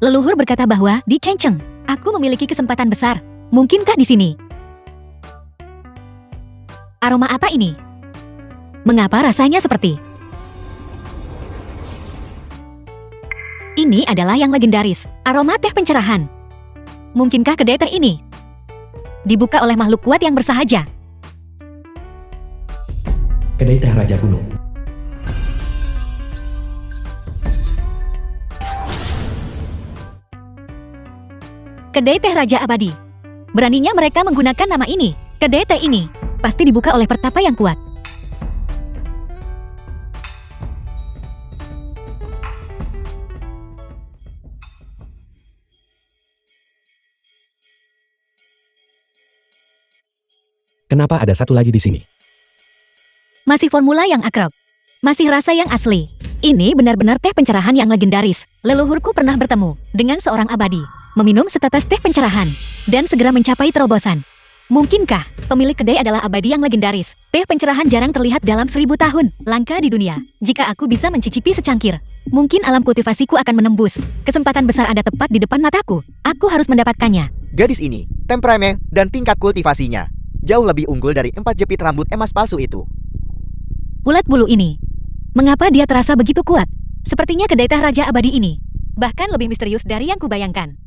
Leluhur berkata bahwa di Chenceng, aku memiliki kesempatan besar. Mungkinkah di sini? Aroma apa ini? Mengapa rasanya seperti? Ini adalah yang legendaris, aroma teh pencerahan. Mungkinkah kedai teh ini dibuka oleh makhluk kuat yang bersahaja? Kedai teh Raja Gunung. Kedai teh Raja Abadi. Beraninya mereka menggunakan nama ini. Kedai teh ini pasti dibuka oleh pertapa yang kuat. Kenapa ada satu lagi di sini? Masih formula yang akrab. Masih rasa yang asli. Ini benar-benar teh pencerahan yang legendaris. Leluhurku pernah bertemu dengan seorang abadi, meminum setetes teh pencerahan, dan segera mencapai terobosan. Mungkinkah pemilik kedai adalah abadi yang legendaris? Teh pencerahan jarang terlihat dalam 1000 tahun, langka di dunia. Jika aku bisa mencicipi secangkir, mungkin alam kultivasiku akan menembus. Kesempatan besar ada tepat di depan mataku. Aku harus mendapatkannya. Gadis ini, temperamen dan tingkat kultivasinya jauh lebih unggul dari 4 jepit rambut emas palsu itu. Ulat bulu ini, mengapa dia terasa begitu kuat? Sepertinya kedai teh Raja Abadi ini bahkan lebih misterius dari yang kubayangkan.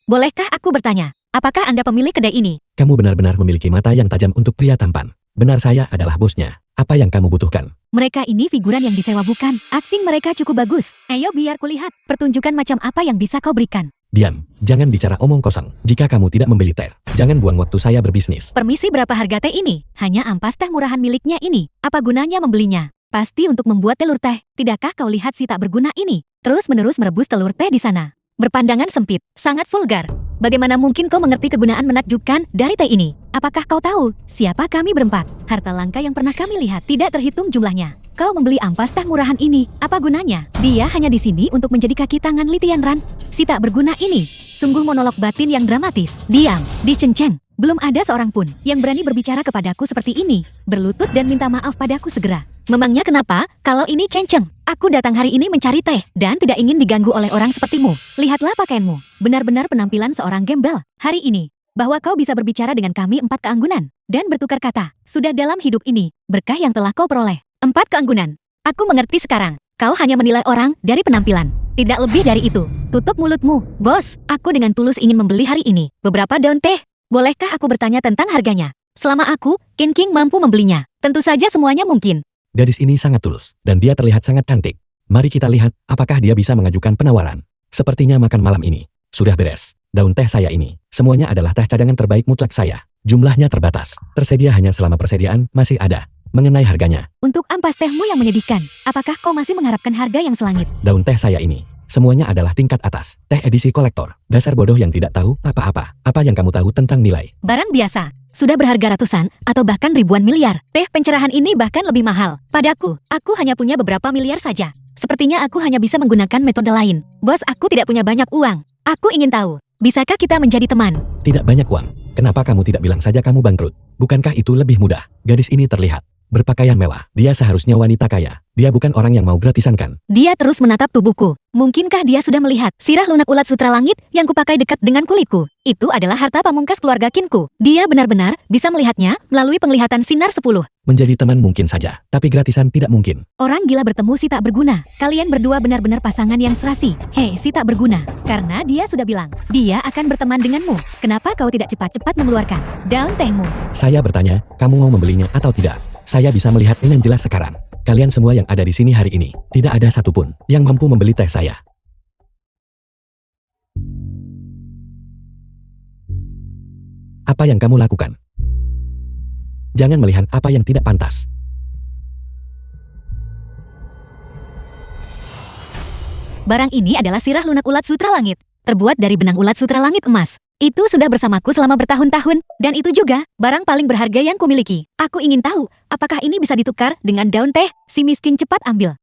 Bolehkah aku bertanya, apakah Anda pemilik kedai ini? Kamu benar-benar memiliki mata yang tajam untuk pria tampan. Benar, saya adalah bosnya. Apa yang kamu butuhkan? Mereka ini figuran yang disewa bukan? Akting mereka cukup bagus. Ayo biar kulihat pertunjukan macam apa yang bisa kau berikan. Diam, jangan bicara omong kosong. Jika kamu tidak membeli teh, jangan buang waktu saya berbisnis. Permisi, berapa harga teh ini? Hanya ampas teh murahan miliknya ini. Apa gunanya membelinya? Pasti untuk membuat telur teh. Tidakkah kau lihat si tak berguna ini? Terus-menerus merebus telur teh di sana. Berpandangan sempit, sangat vulgar. Bagaimana mungkin kau mengerti kegunaan menakjubkan dari teh ini? Apakah kau tahu siapa kami berempat? Harta langka yang pernah kami lihat tidak terhitung jumlahnya. Kau membeli ampas teh murahan ini, apa gunanya? Dia hanya di sini untuk menjadi kaki tangan Litian Ran. Si tak berguna ini, sungguh monolog batin yang dramatis. Diam, di Chenceng. Belum ada seorang pun yang berani berbicara kepadaku seperti ini. Berlutut dan minta maaf padaku segera. Memangnya kenapa? Kalau ini Chenceng, aku datang hari ini mencari teh dan tidak ingin diganggu oleh orang sepertimu. Lihatlah pakaianmu, benar-benar penampilan seorang gembel. Hari ini, bahwa kau bisa berbicara dengan kami 4 keanggunan dan bertukar kata. Sudah dalam hidup ini, berkah yang telah kau peroleh. 4 keanggunan. Aku mengerti sekarang. Kau hanya menilai orang dari penampilan. Tidak lebih dari itu. Tutup mulutmu, bos. Aku dengan tulus ingin membeli hari ini beberapa daun teh. Bolehkah aku bertanya tentang harganya? Selama aku, King mampu membelinya. Tentu saja semuanya mungkin. Gadis ini sangat tulus, dan dia terlihat sangat cantik. Mari kita lihat, apakah dia bisa mengajukan penawaran. Sepertinya makan malam ini sudah beres. Daun teh saya ini, semuanya adalah teh cadangan terbaik mutlak saya. Jumlahnya terbatas. Tersedia hanya selama persediaan masih ada. Mengenai harganya, untuk ampas tehmu yang menyedihkan, apakah kau masih mengharapkan harga yang selangit? daun teh saya ini, semuanya adalah tingkat atas. Teh edisi kolektor. Dasar bodoh yang tidak tahu apa-apa. Apa yang kamu tahu tentang nilai? Barang biasa. Sudah berharga ratusan atau bahkan ribuan miliar. Teh pencerahan ini bahkan lebih mahal. Padaku, aku hanya punya beberapa miliar saja. Sepertinya aku hanya bisa menggunakan metode lain. Bos, aku tidak punya banyak uang. Aku ingin tahu, bisakah kita menjadi teman? Tidak banyak uang. Kenapa kamu tidak bilang saja kamu bangkrut? Bukankah itu lebih mudah? Gadis ini terlihat berpakaian mewah. Dia seharusnya wanita kaya. Dia bukan orang yang mau gratisan kan? Dia terus menatap tubuhku. Mungkinkah dia sudah melihat sirah lunak ulat sutra langit yang kupakai dekat dengan kulitku? Itu adalah harta pamungkas keluarga Kinku. Dia benar-benar bisa melihatnya melalui penglihatan sinar 10. Menjadi teman mungkin saja, tapi gratisan tidak mungkin. Orang gila bertemu si tak berguna. Kalian berdua benar-benar pasangan yang serasi. Hei, si tak berguna. Karena dia sudah bilang, dia akan berteman denganmu. Kenapa kau tidak cepat-cepat mengeluarkan daun tehmu? Saya bertanya, kamu mau membelinya atau tidak? Saya bisa melihat dengan jelas sekarang. Kalian semua yang ada di sini hari ini, tidak ada satupun yang mampu membeli teh saya. Apa yang kamu lakukan? Jangan melihat apa yang tidak pantas. Barang ini adalah sirah lunak ulat sutra langit, terbuat dari benang ulat sutra langit emas. Itu sudah bersamaku selama bertahun-tahun, dan itu juga barang paling berharga yang kumiliki. Aku ingin tahu, apakah ini bisa ditukar dengan daun teh? Si miskin cepat ambil.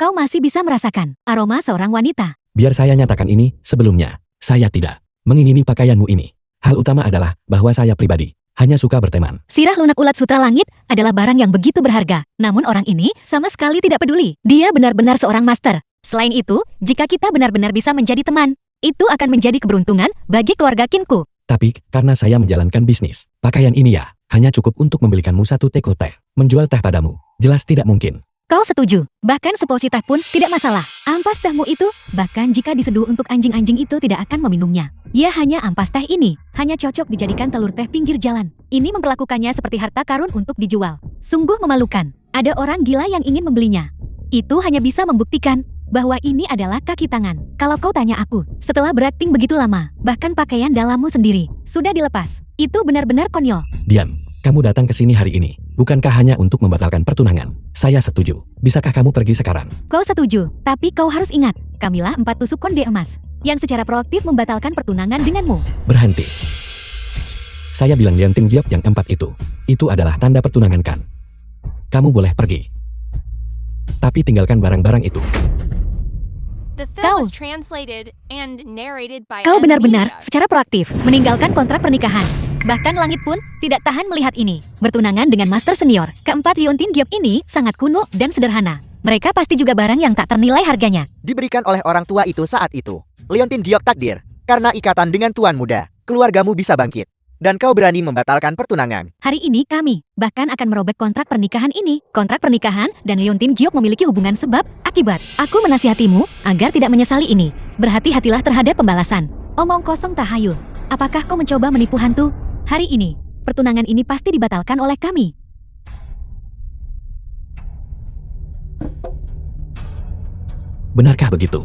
Kau masih bisa merasakan aroma seorang wanita. Biar saya nyatakan ini sebelumnya. Saya tidak mengingini pakaianmu ini. Hal utama adalah bahwa saya pribadi hanya suka berteman. Sirah lunak ulat sutra langit adalah barang yang begitu berharga. Namun orang ini sama sekali tidak peduli. Dia benar-benar seorang master. Selain itu, jika kita benar-benar bisa menjadi teman, itu akan menjadi keberuntungan bagi keluarga Kinku. Tapi, karena saya menjalankan bisnis, pakaian ini ya, hanya cukup untuk membelikanmu satu teko teh. Menjual teh padamu, jelas tidak mungkin. Kau setuju, bahkan seporsi teh pun tidak masalah. Ampas tehmu itu, bahkan jika diseduh untuk anjing-anjing itu tidak akan meminumnya. Ya hanya ampas teh ini, hanya cocok dijadikan telur teh pinggir jalan. Ini memperlakukannya seperti harta karun untuk dijual. Sungguh memalukan, ada orang gila yang ingin membelinya. Itu hanya bisa membuktikan bahwa ini adalah kaki tangan. Kalau kau tanya aku, setelah berakting begitu lama, bahkan pakaian dalammu sendiri sudah dilepas. Itu benar-benar konyol. Dian, kamu datang ke sini hari ini, bukankah hanya untuk membatalkan pertunangan? Saya setuju. Bisakah kamu pergi sekarang? Kau setuju, tapi kau harus ingat, kamilah 4 tusuk konde emas yang secara proaktif membatalkan pertunangan denganmu. Berhenti. Saya bilang Liontin Giok yang 4 itu adalah tanda pertunangan kan? Kamu boleh pergi. Tapi tinggalkan barang-barang itu. The film was translated and narrated by Kau benar-benar Emilia. secara proaktif meninggalkan kontrak pernikahan. Bahkan langit pun tidak tahan melihat ini. Bertunangan dengan master senior, keempat Liontin Giok ini sangat kuno dan sederhana. Mereka pasti juga barang yang tak ternilai harganya. Diberikan oleh orang tua itu saat itu. Liontin Giok takdir, karena ikatan dengan tuan muda, keluargamu bisa bangkit. Dan kau berani membatalkan pertunangan. Hari ini kami bahkan akan merobek kontrak pernikahan ini. Kontrak pernikahan dan Liontin Giok memiliki hubungan sebab akibat. Aku menasihatimu agar tidak menyesali ini. Berhati-hatilah terhadap pembalasan. Omong kosong tahayul. Apakah kau mencoba menipu hantu? Hari ini, pertunangan ini pasti dibatalkan oleh kami. Benarkah begitu?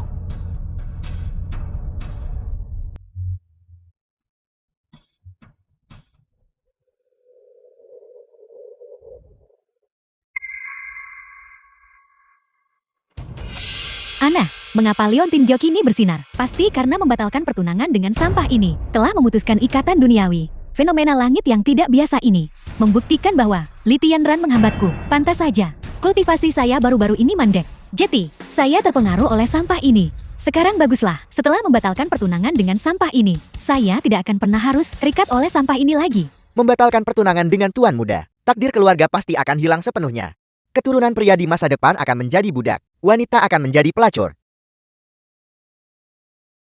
Ana, mengapa Liontin Giok ini bersinar? Pasti karena membatalkan pertunangan dengan sampah ini. Telah memutuskan ikatan duniawi. Fenomena langit yang tidak biasa ini membuktikan bahwa Li Tianran menghambatku. Pantas saja, kultivasi saya baru-baru ini mandek. Jadi, saya terpengaruh oleh sampah ini. Sekarang baguslah, setelah membatalkan pertunangan dengan sampah ini, saya tidak akan pernah harus terikat oleh sampah ini lagi. Membatalkan pertunangan dengan tuan muda, takdir keluarga pasti akan hilang sepenuhnya. Keturunan pria di masa depan akan menjadi budak, wanita akan menjadi pelacur.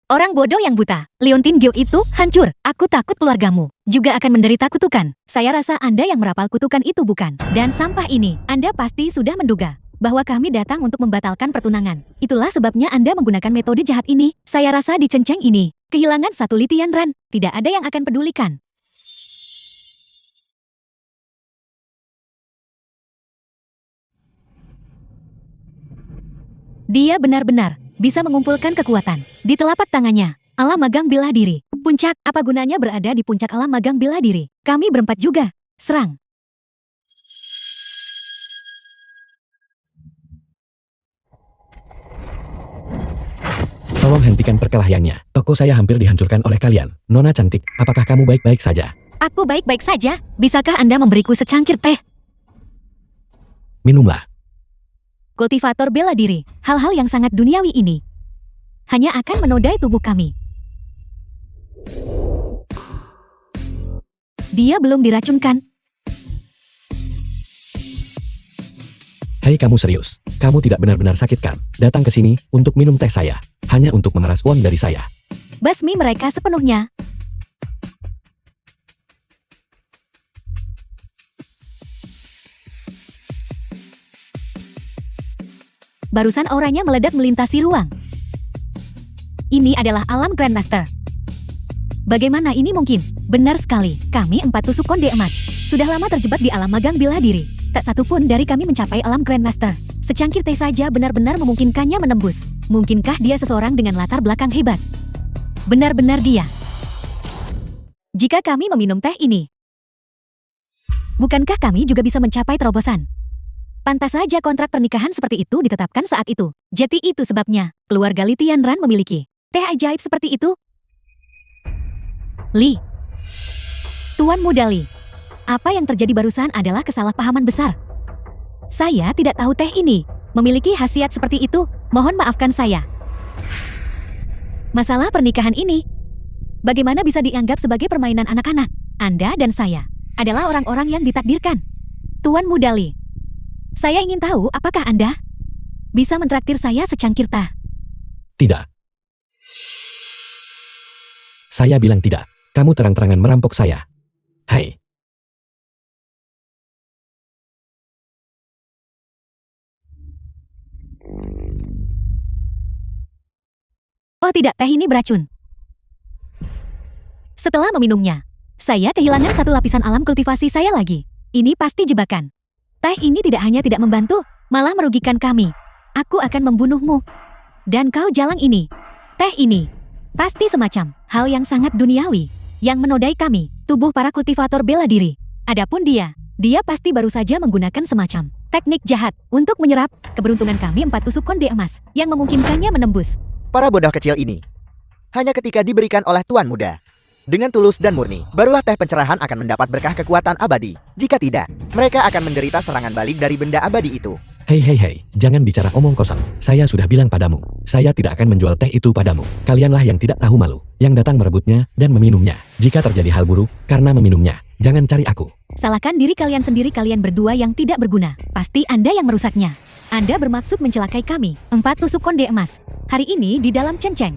Orang bodoh yang buta, Liontin Giok itu hancur. Aku takut keluargamu juga akan menderita kutukan. Saya rasa Anda yang merapal kutukan itu bukan. Dan sampah ini, Anda pasti sudah menduga bahwa kami datang untuk membatalkan pertunangan. Itulah sebabnya Anda menggunakan metode jahat ini. Saya rasa di Cenceng ini, kehilangan satu Li Tianran, tidak ada yang akan pedulikan. Dia benar-benar bisa mengumpulkan kekuatan di telapak tangannya. Alam magang bela diri. Puncak, apa gunanya berada di puncak alam magang bela diri? Kami berempat juga. Serang. Tolong hentikan perkelahiannya. Toko saya hampir dihancurkan oleh kalian. Nona cantik, apakah kamu baik-baik saja? Aku baik-baik saja. Bisakah Anda memberiku secangkir teh? Minumlah. Kultivator bela diri, hal-hal yang sangat duniawi ini hanya akan menodai tubuh kami. Dia belum diracunkan. Hei kamu serius? Kamu tidak benar-benar sakit kan? Datang ke sini untuk minum teh saya. Hanya untuk memeras uang dari saya. Basmi mereka sepenuhnya. Barusan auranya meledak melintasi ruang. Ini adalah alam Grandmaster. Bagaimana ini mungkin? Benar sekali, kami 4 tusuk konde emas. Sudah lama terjebak di alam magang bela diri. Tak satu pun dari kami mencapai alam Grandmaster. Secangkir teh saja benar-benar memungkinkannya menembus. Mungkinkah dia seseorang dengan latar belakang hebat? Benar-benar dia. Jika kami meminum teh ini, bukankah kami juga bisa mencapai terobosan? Pantas saja kontrak pernikahan seperti itu ditetapkan saat itu. Jadi itu sebabnya, keluarga Li Tianran memiliki teh ajaib seperti itu. Li. Tuan Muda Li. Apa yang terjadi barusan adalah kesalahpahaman besar. Saya tidak tahu teh ini memiliki khasiat seperti itu. Mohon maafkan saya. Masalah pernikahan ini, bagaimana bisa dianggap sebagai permainan anak-anak? Anda dan saya adalah orang-orang yang ditakdirkan. Tuan Muda Li. Saya ingin tahu apakah Anda bisa mentraktir saya secangkir teh. Tidak. Saya bilang tidak. Kamu terang-terangan merampok saya. Hai. Oh tidak, teh ini beracun. Setelah meminumnya, saya kehilangan satu lapisan alam kultivasi saya lagi. Ini pasti jebakan. Teh ini tidak hanya tidak membantu, malah merugikan kami. Aku akan membunuhmu. Dan kau jalang ini. Teh ini. Pasti semacam hal yang sangat duniawi. Yang menodai kami, tubuh para kultivator bela diri. Adapun dia pasti baru saja menggunakan semacam teknik jahat untuk menyerap keberuntungan kami 4 tusuk konde emas yang memungkinkannya menembus. Para bodoh kecil ini. Hanya ketika diberikan oleh Tuan Muda. Dengan tulus dan murni, barulah teh pencerahan akan mendapat berkah kekuatan abadi. Jika tidak, mereka akan menderita serangan balik dari benda abadi itu. Hei, jangan bicara omong kosong. Saya sudah bilang padamu, saya tidak akan menjual teh itu padamu. Kalianlah yang tidak tahu malu, yang datang merebutnya dan meminumnya. Jika terjadi hal buruk, karena meminumnya, jangan cari aku. Salahkan diri kalian sendiri, kalian berdua yang tidak berguna. Pasti Anda yang merusaknya. Anda bermaksud mencelakai kami. 4 tusuk konde emas. Hari ini di dalam Cenceng.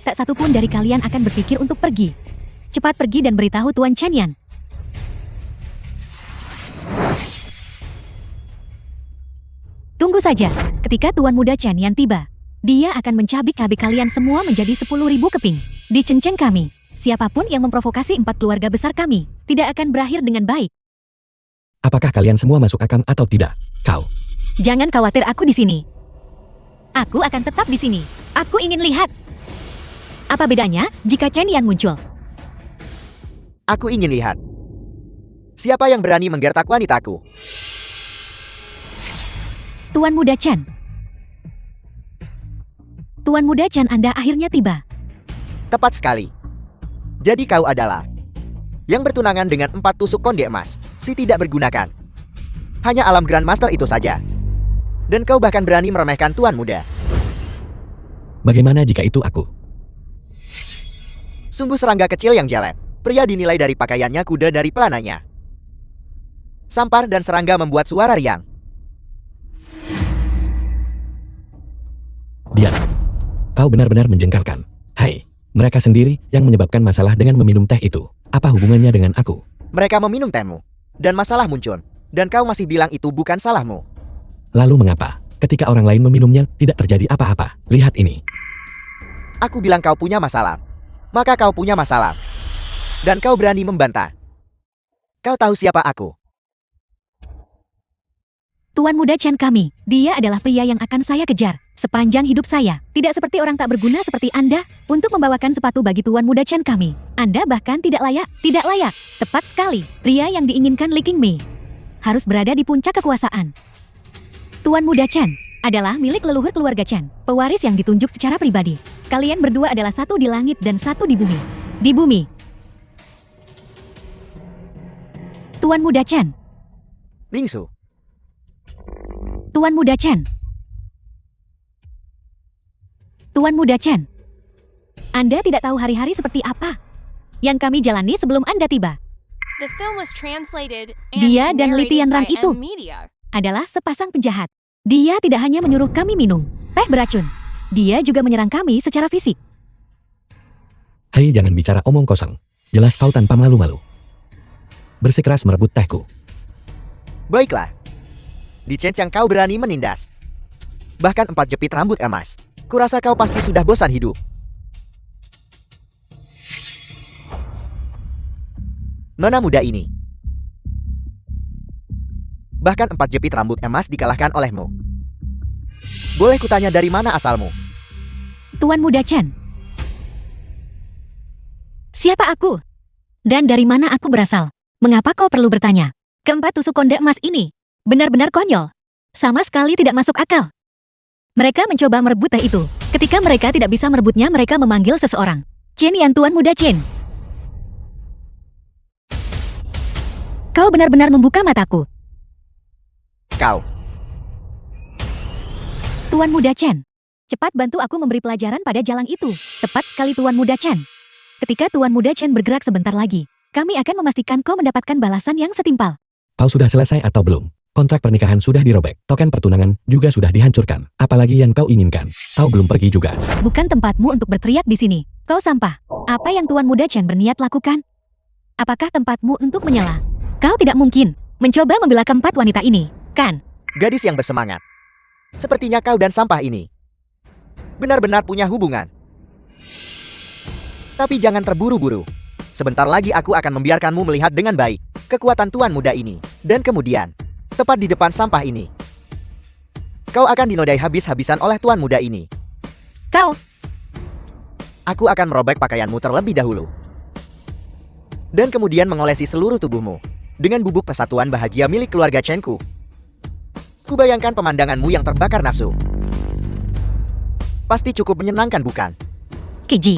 Tak satu pun dari kalian akan berpikir untuk pergi. Cepat pergi dan beritahu Tuan Chen Yan. Tunggu saja, ketika Tuan Muda Chen Yan tiba, dia akan mencabik-cabik kalian semua menjadi 10.000 keping. Di Cenceng kami, siapapun yang memprovokasi 4 keluarga besar kami, tidak akan berakhir dengan baik. Apakah kalian semua masuk akal atau tidak? Kau. Jangan khawatir, aku di sini. Aku akan tetap di sini. Aku ingin lihat. Apa bedanya jika Chen Yan muncul? Aku ingin lihat. Siapa yang berani menggertak wanitaku? Tuan Muda Chen. Tuan Muda Chen, Anda akhirnya tiba. Tepat sekali. Jadi kau adalah yang bertunangan dengan 4 tusuk konde emas, si tidak bergunakan. Hanya alam Grandmaster itu saja. Dan kau bahkan berani meremehkan Tuan Muda. Bagaimana jika itu aku? Sungguh serangga kecil yang jelek. Pria dinilai dari pakaiannya, kuda dari pelananya. Sampar dan serangga membuat suara riang. Diam. Kau benar-benar menjengkelkan. Hai, mereka sendiri yang menyebabkan masalah dengan meminum teh itu. Apa hubungannya dengan aku? Mereka meminum tehmu. Dan masalah muncul. Dan kau masih bilang itu bukan salahmu. Lalu mengapa? Ketika orang lain meminumnya, tidak terjadi apa-apa. Lihat ini. Aku bilang kau punya masalah. Maka kau punya masalah. Dan kau berani membantah. Kau tahu siapa aku? Tuan Muda Chen kami, dia adalah pria yang akan saya kejar sepanjang hidup saya. Tidak seperti orang tak berguna seperti Anda untuk membawakan sepatu bagi Tuan Muda Chen kami. Anda bahkan tidak layak. Tidak layak. Tepat sekali. Pria yang diinginkan Li Qingmei harus berada di puncak kekuasaan. Tuan Muda Chen adalah milik leluhur keluarga Chen, pewaris yang ditunjuk secara pribadi. Kalian berdua adalah satu di langit dan satu di bumi. Di bumi. Tuan Muda Chen. Bingsu. Tuan Muda Chen. Tuan Muda Chen. Anda tidak tahu hari-hari seperti apa yang kami jalani sebelum Anda tiba. The film was translated and Dia dan Li narrated Tianran by itu M Media. adalah sepasang penjahat. Dia tidak hanya menyuruh kami minum teh beracun. Dia juga menyerang kami secara fisik. Hei, jangan bicara omong kosong. Jelas kau tanpa malu-malu. Bersikeras merebut tehku. Baiklah. Di Cenceng kau berani menindas. Bahkan 4 jepit rambut emas. Kurasa kau pasti sudah bosan hidup. Nona muda ini. Bahkan 4 jepit rambut emas dikalahkan olehmu. Boleh kutanya dari mana asalmu? Tuan Muda Chen. Siapa aku? Dan dari mana aku berasal? Mengapa kau perlu bertanya? Keempat tusuk konde emas ini benar-benar konyol. Sama sekali tidak masuk akal. Mereka mencoba merebut teh itu. Ketika mereka tidak bisa merebutnya, mereka memanggil seseorang. Chen Yan, Tuan Muda Chen. Kau benar-benar membuka mataku. Kau. Tuan Muda Chen. Cepat bantu aku memberi pelajaran pada jalang itu. Tepat sekali, Tuan Muda Chen. Ketika Tuan Muda Chen bergerak sebentar lagi, kami akan memastikan kau mendapatkan balasan yang setimpal. Kau sudah selesai atau belum? Kontrak pernikahan sudah dirobek, token pertunangan juga sudah dihancurkan. Apalagi yang kau inginkan? Kau belum pergi juga. Bukan tempatmu untuk berteriak di sini. Kau sampah. Apa yang Tuan Muda Chen berniat lakukan? Apakah tempatmu untuk menyela? Kau tidak mungkin mencoba membela keempat wanita ini, kan? Gadis yang bersemangat. Sepertinya kau dan sampah ini benar-benar punya hubungan. Tapi jangan terburu-buru. Sebentar lagi aku akan membiarkanmu melihat dengan baik kekuatan Tuan Muda ini. Dan kemudian, tepat di depan sampah ini, kau akan dinodai habis-habisan oleh Tuan Muda ini. Kau, Aku akan merobek pakaianmu terlebih dahulu. Dan kemudian mengolesi seluruh tubuhmu dengan bubuk persatuan bahagia milik keluarga Chenku. Kubayangkan pemandanganmu yang terbakar nafsu. Pasti cukup menyenangkan, bukan? Keji.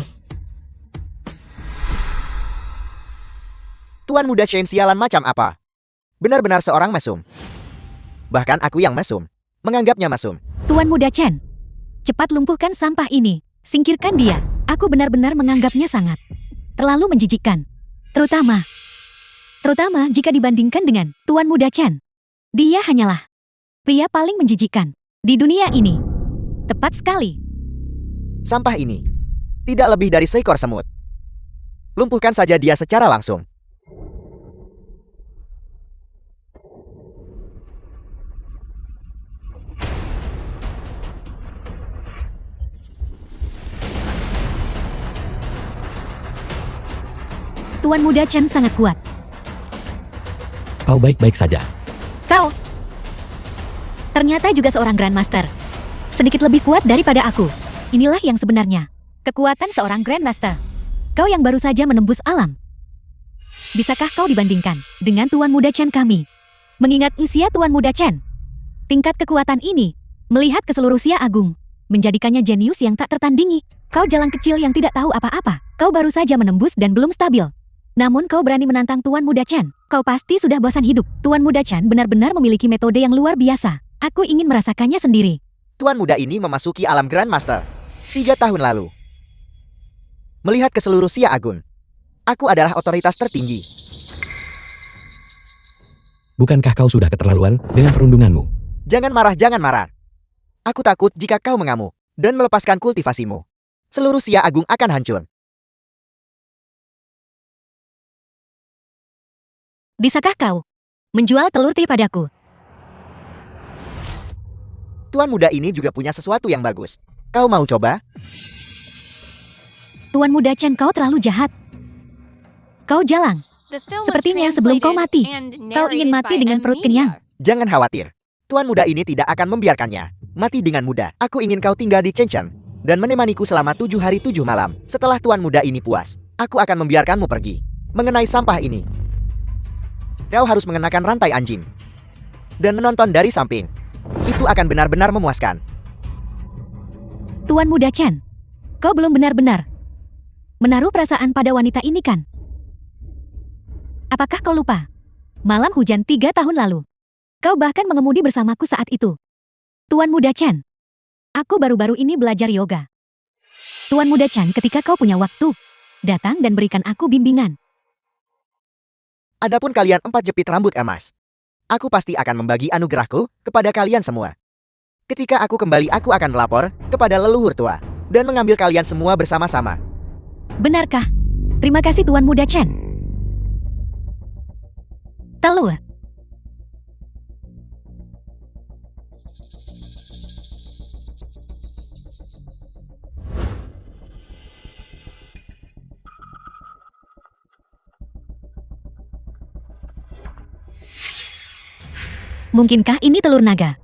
Tuan Muda Chen sialan macam apa? Benar-benar seorang mesum. Bahkan aku yang mesum menganggapnya mesum. Tuan Muda Chen, cepat lumpuhkan sampah ini. Singkirkan dia. Aku benar-benar menganggapnya sangat terlalu menjijikkan. Terutama jika dibandingkan dengan Tuan Muda Chen. Dia hanyalah pria paling menjijikkan di dunia ini. Tepat sekali. Sampah ini tidak lebih dari seekor semut. Lumpuhkan saja dia secara langsung. Tuan Muda Chen sangat kuat. Kau baik-baik saja. Kau ternyata juga seorang Grandmaster. Sedikit lebih kuat daripada aku. Inilah yang sebenarnya kekuatan seorang Grandmaster. Kau yang baru saja menembus alam. Bisakah kau dibandingkan dengan Tuan Muda Chen kami? Mengingat usia Tuan Muda Chen, tingkat kekuatan ini, melihat keseluruh Sia Agung, menjadikannya jenius yang tak tertandingi. Kau jalan kecil yang tidak tahu apa-apa. Kau baru saja menembus dan belum stabil. Namun kau berani menantang Tuan Muda Chen. Kau pasti sudah bosan hidup. Tuan Muda Chen benar-benar memiliki metode yang luar biasa. Aku ingin merasakannya sendiri. Tuan Muda ini memasuki alam Grandmaster 3 tahun lalu. Melihat ke seluruh Sia Agung, aku adalah otoritas tertinggi. Bukankah kau sudah keterlaluan dengan perundunganmu? Jangan marah, jangan marah. Aku takut jika kau mengamuk dan melepaskan kultivasimu. Seluruh Sia Agung akan hancur. Bisakah kau menjual telur teh padaku? Tuan Muda ini juga punya sesuatu yang bagus. Kau mau coba? Tuan Muda Chen, kau terlalu jahat. Kau jalang. The film was Sepertinya sebelum kau mati, translated and kau ingin narrated mati by dengan perut Amelia. kenyang. Jangan khawatir. Tuan Muda ini tidak akan membiarkannya mati dengan mudah. Aku ingin kau tinggal di Chen dan menemaniku selama 7 hari 7 malam. Setelah Tuan Muda ini puas, aku akan membiarkanmu pergi. Mengenai sampah ini, kau harus mengenakan rantai anjing dan menonton dari samping. Itu akan benar-benar memuaskan. Tuan Muda Chen, kau belum benar-benar menaruh perasaan pada wanita ini, kan? Apakah kau lupa? Malam hujan 3 tahun lalu. Kau bahkan mengemudi bersamaku saat itu. Tuan Muda Chen, aku baru-baru ini belajar yoga. Tuan Muda Chen, ketika kau punya waktu, datang dan berikan aku bimbingan. Adapun kalian 4 jepit rambut emas, aku pasti akan membagi anugerahku kepada kalian semua. Ketika aku kembali, aku akan melapor kepada leluhur tua dan mengambil kalian semua bersama-sama. Benarkah? Terima kasih Tuan Muda Chen. Telur. Mungkinkah ini telur naga?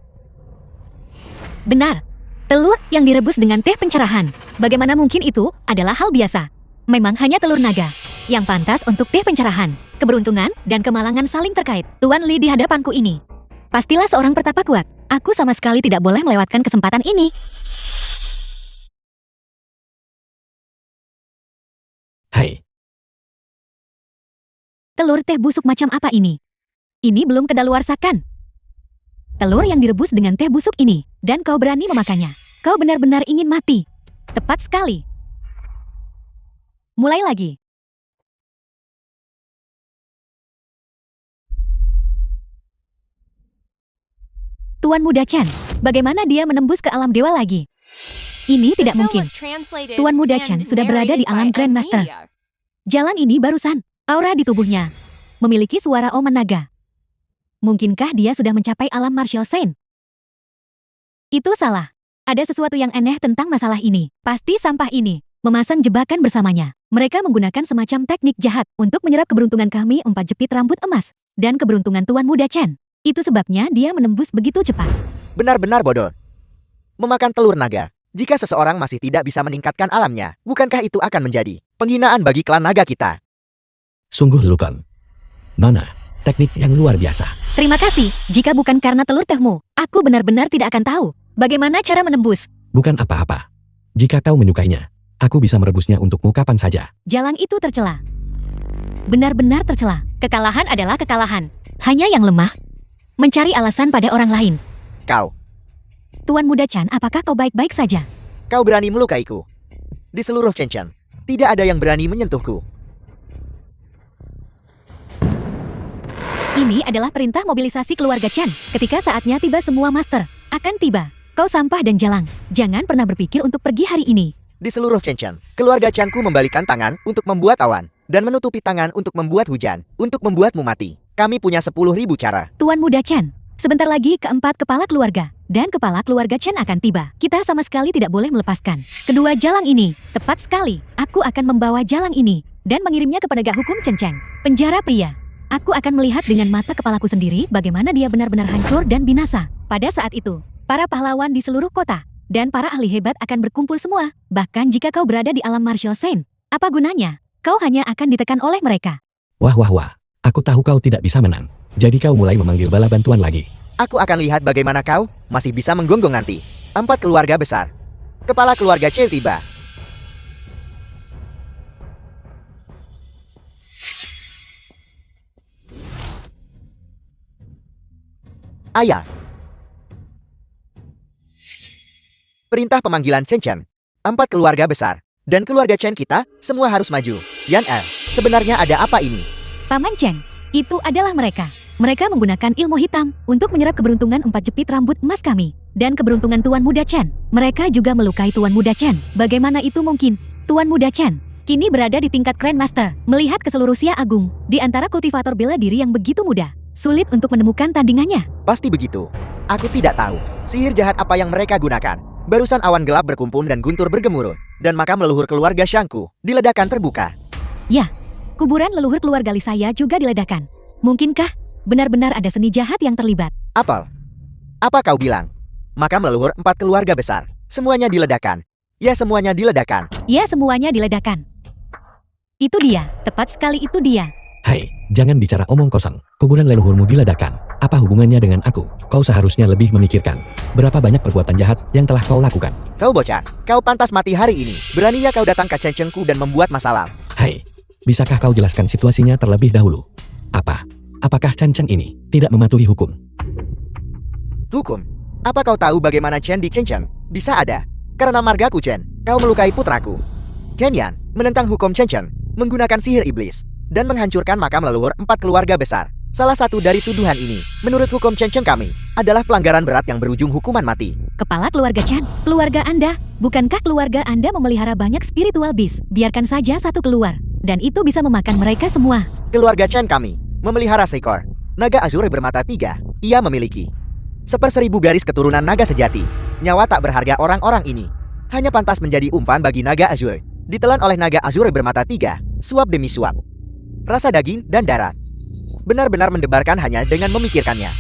Benar. Telur yang direbus dengan teh pencerahan. Bagaimana mungkin itu adalah hal biasa? Memang hanya telur naga yang pantas untuk teh pencerahan. Keberuntungan dan kemalangan saling terkait. Tuan Li di hadapanku ini pastilah seorang pertapa kuat. Aku sama sekali tidak boleh melewatkan kesempatan ini. Hai, Telur teh busuk macam apa ini? Ini belum kedaluarsakan. Telur yang direbus dengan teh busuk ini, dan kau berani memakannya. Kau benar-benar ingin mati. Tepat sekali. Mulai lagi. Tuan Muda Chan, bagaimana dia menembus ke alam dewa lagi? Ini The tidak film mungkin. was translated Tuan Muda and Chan sudah berada di narrated alam by Grandmaster. Amelia. Jalan ini barusan, aura di tubuhnya. Memiliki suara oman naga. Mungkinkah dia sudah mencapai alam Martial Saint? Itu salah. Ada sesuatu yang aneh tentang masalah ini. Pasti sampah ini memasang jebakan bersamanya. Mereka menggunakan semacam teknik jahat untuk menyerap keberuntungan kami 4 jepit rambut emas dan keberuntungan Tuan Muda Chen. Itu sebabnya dia menembus begitu cepat. Benar-benar bodoh. Memakan telur naga. Jika seseorang masih tidak bisa meningkatkan alamnya, bukankah itu akan menjadi penghinaan bagi klan naga kita? Sungguh Lukon. Nona, teknik yang luar biasa. Terima kasih. Jika bukan karena telur tehmu, aku benar-benar tidak akan tahu bagaimana cara menembus. Bukan apa-apa. Jika kau menyukainya, aku bisa merebusnya untukmu kapan saja. Jalan itu tercela. Benar-benar tercela. Kekalahan adalah kekalahan. Hanya yang lemah mencari alasan pada orang lain. Kau Tuan Muda Chan, apakah kau baik-baik saja? berani melukaiku. Di seluruh Chen, tidak ada yang berani menyentuhku. Ini adalah perintah mobilisasi keluarga Chan. Ketika saatnya tiba semua master akan tiba. Kau sampah dan jalang. Jangan pernah berpikir untuk pergi hari ini. Di seluruh Chen, keluarga Chanku membalikan tangan untuk membuat awan, dan menutupi tangan untuk membuat hujan, untuk membuatmu mati. Kami punya 10.000 cara. Tuan Muda Chan, sebentar lagi keempat kepala keluarga dan kepala keluarga Chen akan tiba. Kita sama sekali tidak boleh melepaskan kedua jalang ini. Tepat sekali. Aku akan membawa jalang ini dan mengirimnya ke penegak hukum Chen Chen. Penjara pria. Aku akan melihat dengan mata kepalaku sendiri bagaimana dia benar-benar hancur dan binasa. Pada saat itu, para pahlawan di seluruh kota dan para ahli hebat akan berkumpul semua. Bahkan jika kau berada di alam Martial Saint, apa gunanya? Kau hanya akan ditekan oleh mereka. Wah wah wah. Aku tahu kau tidak bisa menang. Jadi kau mulai memanggil bala bantuan lagi. Aku akan lihat bagaimana kau masih bisa menggonggong nanti. 4 keluarga besar. Kepala keluarga Chen tiba. Ayah. Perintah pemanggilan Chen Chen. 4 keluarga besar. Dan keluarga Chen kita, semua harus maju. Yan Er, sebenarnya ada apa ini? Paman Chen, itu adalah mereka. Mereka menggunakan ilmu hitam untuk menyerap keberuntungan 4 jepit rambut emas kami. Dan keberuntungan Tuan Muda Chen. Mereka juga melukai Tuan Muda Chen. Bagaimana itu mungkin? Tuan Muda Chen kini berada di tingkat Grandmaster. Melihat keseluruhan agung di antara kultivator bela diri yang begitu muda. Sulit untuk menemukan tandingannya. Pasti begitu. Aku tidak tahu. Sihir jahat apa yang mereka gunakan. Barusan awan gelap berkumpul dan guntur bergemuruh. Dan makam leluhur keluarga Shangku diledakkan terbuka. Ya, kuburan leluhur keluarga Lisaya juga diledakkan. Mungkinkah benar-benar ada seni jahat yang terlibat? Apel, apa kau bilang? Makam leluhur 4 keluarga besar. Semuanya diledakkan. Ya, semuanya diledakkan. Ya, semuanya diledakkan. Itu dia, tepat sekali itu dia. Hai, jangan bicara omong kosong. Kuburan leluhurmu diledakkan. Apa hubungannya dengan aku? Kau seharusnya lebih memikirkan berapa banyak perbuatan jahat yang telah kau lakukan. Kau bocah, kau pantas mati hari ini. Beraninya kau datang ke Chen-Chenku dan membuat masalah. Hai, bisakah kau jelaskan situasinya terlebih dahulu? Apakah Chen Chen ini tidak mematuhi hukum? Hukum? Apa kau tahu bagaimana Chen di Chen-Chen bisa ada? Karena margaku Chen, kau melukai putraku. Chen Yan menentang hukum Chen-Chen, menggunakan sihir iblis, dan menghancurkan makam leluhur 4 keluarga besar. Salah satu dari tuduhan ini, menurut hukum Chen-Chen kami, adalah pelanggaran berat yang berujung hukuman mati. Kepala keluarga Chan, keluarga Anda, bukankah keluarga Anda memelihara banyak spiritual beast? Biarkan saja satu keluar, dan itu bisa memakan mereka semua. Keluarga Chen kami memelihara seekor naga azure bermata 3. Ia memiliki 1/1000 garis keturunan naga sejati. Nyawa tak berharga orang-orang ini hanya pantas menjadi umpan bagi naga azure. Ditelan oleh naga azure bermata 3, suap demi suap. Rasa daging dan darah. Benar-benar mendebarkan hanya dengan memikirkannya.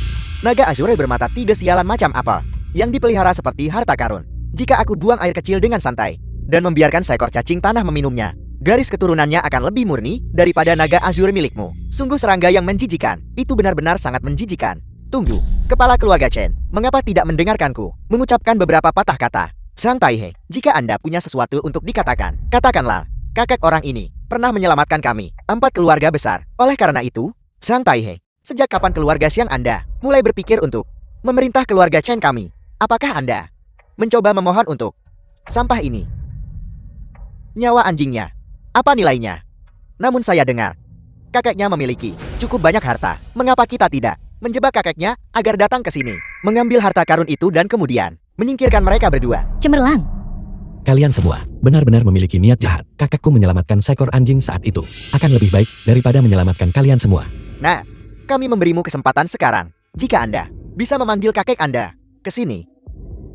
Naga azure bermata 3 sialan macam apa yang dipelihara seperti harta karun. Jika aku buang air kecil dengan santai dan membiarkan seekor cacing tanah meminumnya, garis keturunannya akan lebih murni daripada naga azure milikmu. Sungguh serangga yang menjijikan. Itu benar-benar sangat menjijikan. Tunggu, kepala keluarga Chen, mengapa tidak mendengarkanku mengucapkan beberapa patah kata? Sang Taihe, jika Anda punya sesuatu untuk dikatakan, katakanlah. Kakek orang ini pernah menyelamatkan kami, 4 keluarga besar. Oleh karena itu, Sang Taihe, sejak kapan keluarga Xiang Anda mulai berpikir untuk memerintah keluarga Chen kami? Apakah Anda mencoba memohon untuk sampah ini? Nyawa anjingnya, apa nilainya? Namun saya dengar, kakeknya memiliki cukup banyak harta. Mengapa kita tidak menjebak kakeknya agar datang ke sini, mengambil harta karun itu dan kemudian menyingkirkan mereka berdua. Cemerlang. Kalian semua benar-benar memiliki niat jahat. Kakakku menyelamatkan seekor anjing saat itu akan lebih baik daripada menyelamatkan kalian semua. Nah, kami memberimu kesempatan sekarang. Jika Anda bisa memanggil kakek Anda ke sini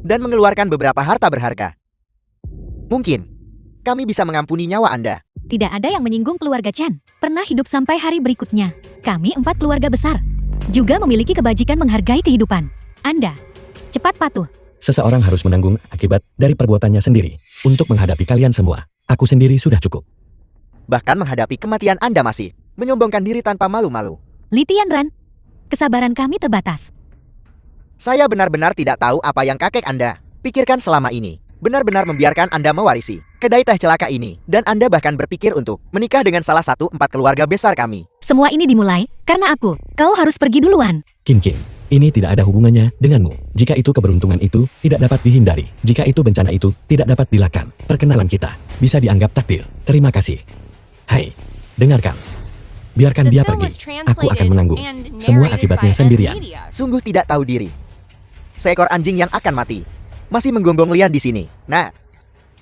dan mengeluarkan beberapa harta berharga, mungkin kami bisa mengampuni nyawa Anda. Tidak ada yang menyinggung keluarga Chen. Pernah hidup sampai hari berikutnya. Kami 4 keluarga besar. Juga memiliki kebajikan menghargai kehidupan. Anda, cepat patuh. Seseorang harus menanggung akibat dari perbuatannya sendiri. Untuk menghadapi kalian semua, aku sendiri sudah cukup. Bahkan menghadapi kematian Anda masih menyombongkan diri tanpa malu-malu. Li Tianran, kesabaran kami terbatas. Saya benar-benar tidak tahu apa yang kakek Anda pikirkan selama ini. Benar-benar membiarkan Anda mewarisi kedai teh celaka ini. Dan Anda bahkan berpikir untuk menikah dengan salah satu 4 keluarga besar kami. Semua ini dimulai karena aku. Kau harus pergi duluan. Kim, ini tidak ada hubungannya denganmu. Jika itu keberuntungan itu tidak dapat dihindari. Jika itu bencana itu tidak dapat dilakukan. Perkenalan kita bisa dianggap takdir. Terima kasih. Hai, dengarkan. Biarkan The dia film pergi. was Aku akan translated menanggung and semua narrated akibatnya by Ed sendirian. Media. Sungguh tidak tahu diri. Seekor anjing yang akan mati masih menggonggong lian di sini. Nah,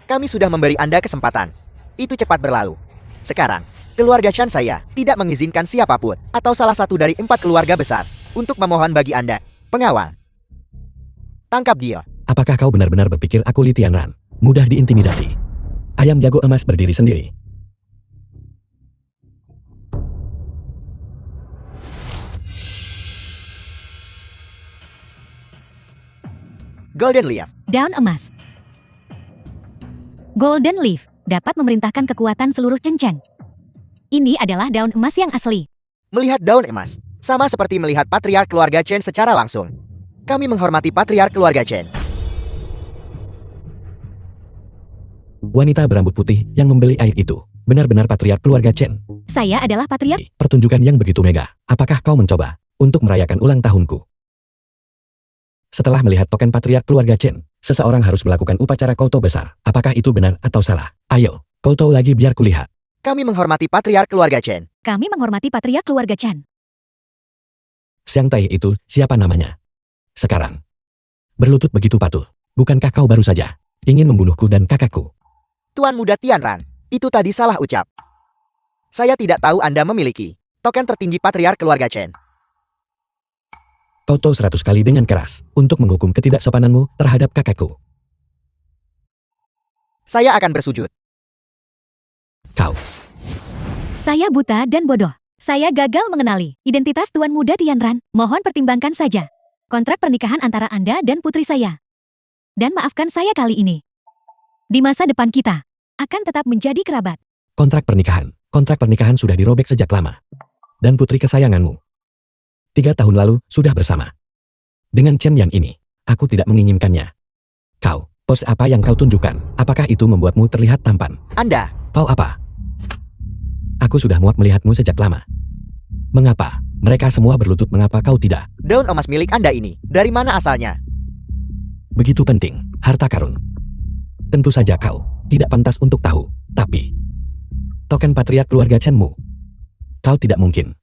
kami sudah memberi Anda kesempatan. Itu cepat berlalu. Sekarang, keluarga Chan saya tidak mengizinkan siapapun atau salah satu dari 4 keluarga besar untuk memohon bagi Anda. Pengawal, tangkap dia. Apakah kau benar-benar berpikir aku Li Tianran mudah diintimidasi? Ayam jago emas berdiri sendiri. Golden Leaf. Daun emas. Golden Leaf dapat memerintahkan kekuatan seluruh Chen Chen. Ini adalah daun emas yang asli. Melihat daun emas, sama seperti melihat patriark keluarga Chen secara langsung. Kami menghormati patriark keluarga Chen. Wanita berambut putih yang membeli air itu benar-benar patriark keluarga Chen. Saya adalah patriark. Pertunjukan yang begitu mega. Apakah kau mencoba untuk merayakan ulang tahunku? Setelah melihat token patriark keluarga Chen, seseorang harus melakukan upacara koutou besar. Apakah itu benar atau salah? Ayo, koutou lagi biar kulihat. Kami menghormati patriark keluarga Chen. Kami menghormati patriark keluarga Chan. Siang Tai itu siapa namanya? Sekarang. Berlutut begitu patuh. Bukankah kau baru saja ingin membunuhku dan kakakku? Tuan Muda Tianran, itu tadi salah ucap. Saya tidak tahu Anda memiliki token tertinggi patriark keluarga Chen. Koutou 100 kali dengan keras untuk menghukum ketidaksopananmu terhadap kakakku. Saya akan bersujud. Kau. Saya buta dan bodoh. Saya gagal mengenali identitas Tuan Muda Tianran. Mohon pertimbangkan saja kontrak pernikahan antara Anda dan putri saya. Dan maafkan saya kali ini. Di masa depan kita akan tetap menjadi kerabat. Kontrak pernikahan sudah dirobek sejak lama. Dan putri kesayanganmu 3 tahun lalu sudah bersama. Dengan Chen yang ini, aku tidak menginginkannya. Kau, pose apa yang kau tunjukkan? Apakah itu membuatmu terlihat tampan? Anda, Kau apa? Aku sudah muak melihatmu sejak lama. Mengapa? Mereka semua berlutut, mengapa kau tidak? daun emas milik Anda ini, dari mana asalnya? Begitu penting, harta karun. Tentu saja kau tidak pantas untuk tahu, tapi token patriark keluarga Chenmu, kau tidak mungkin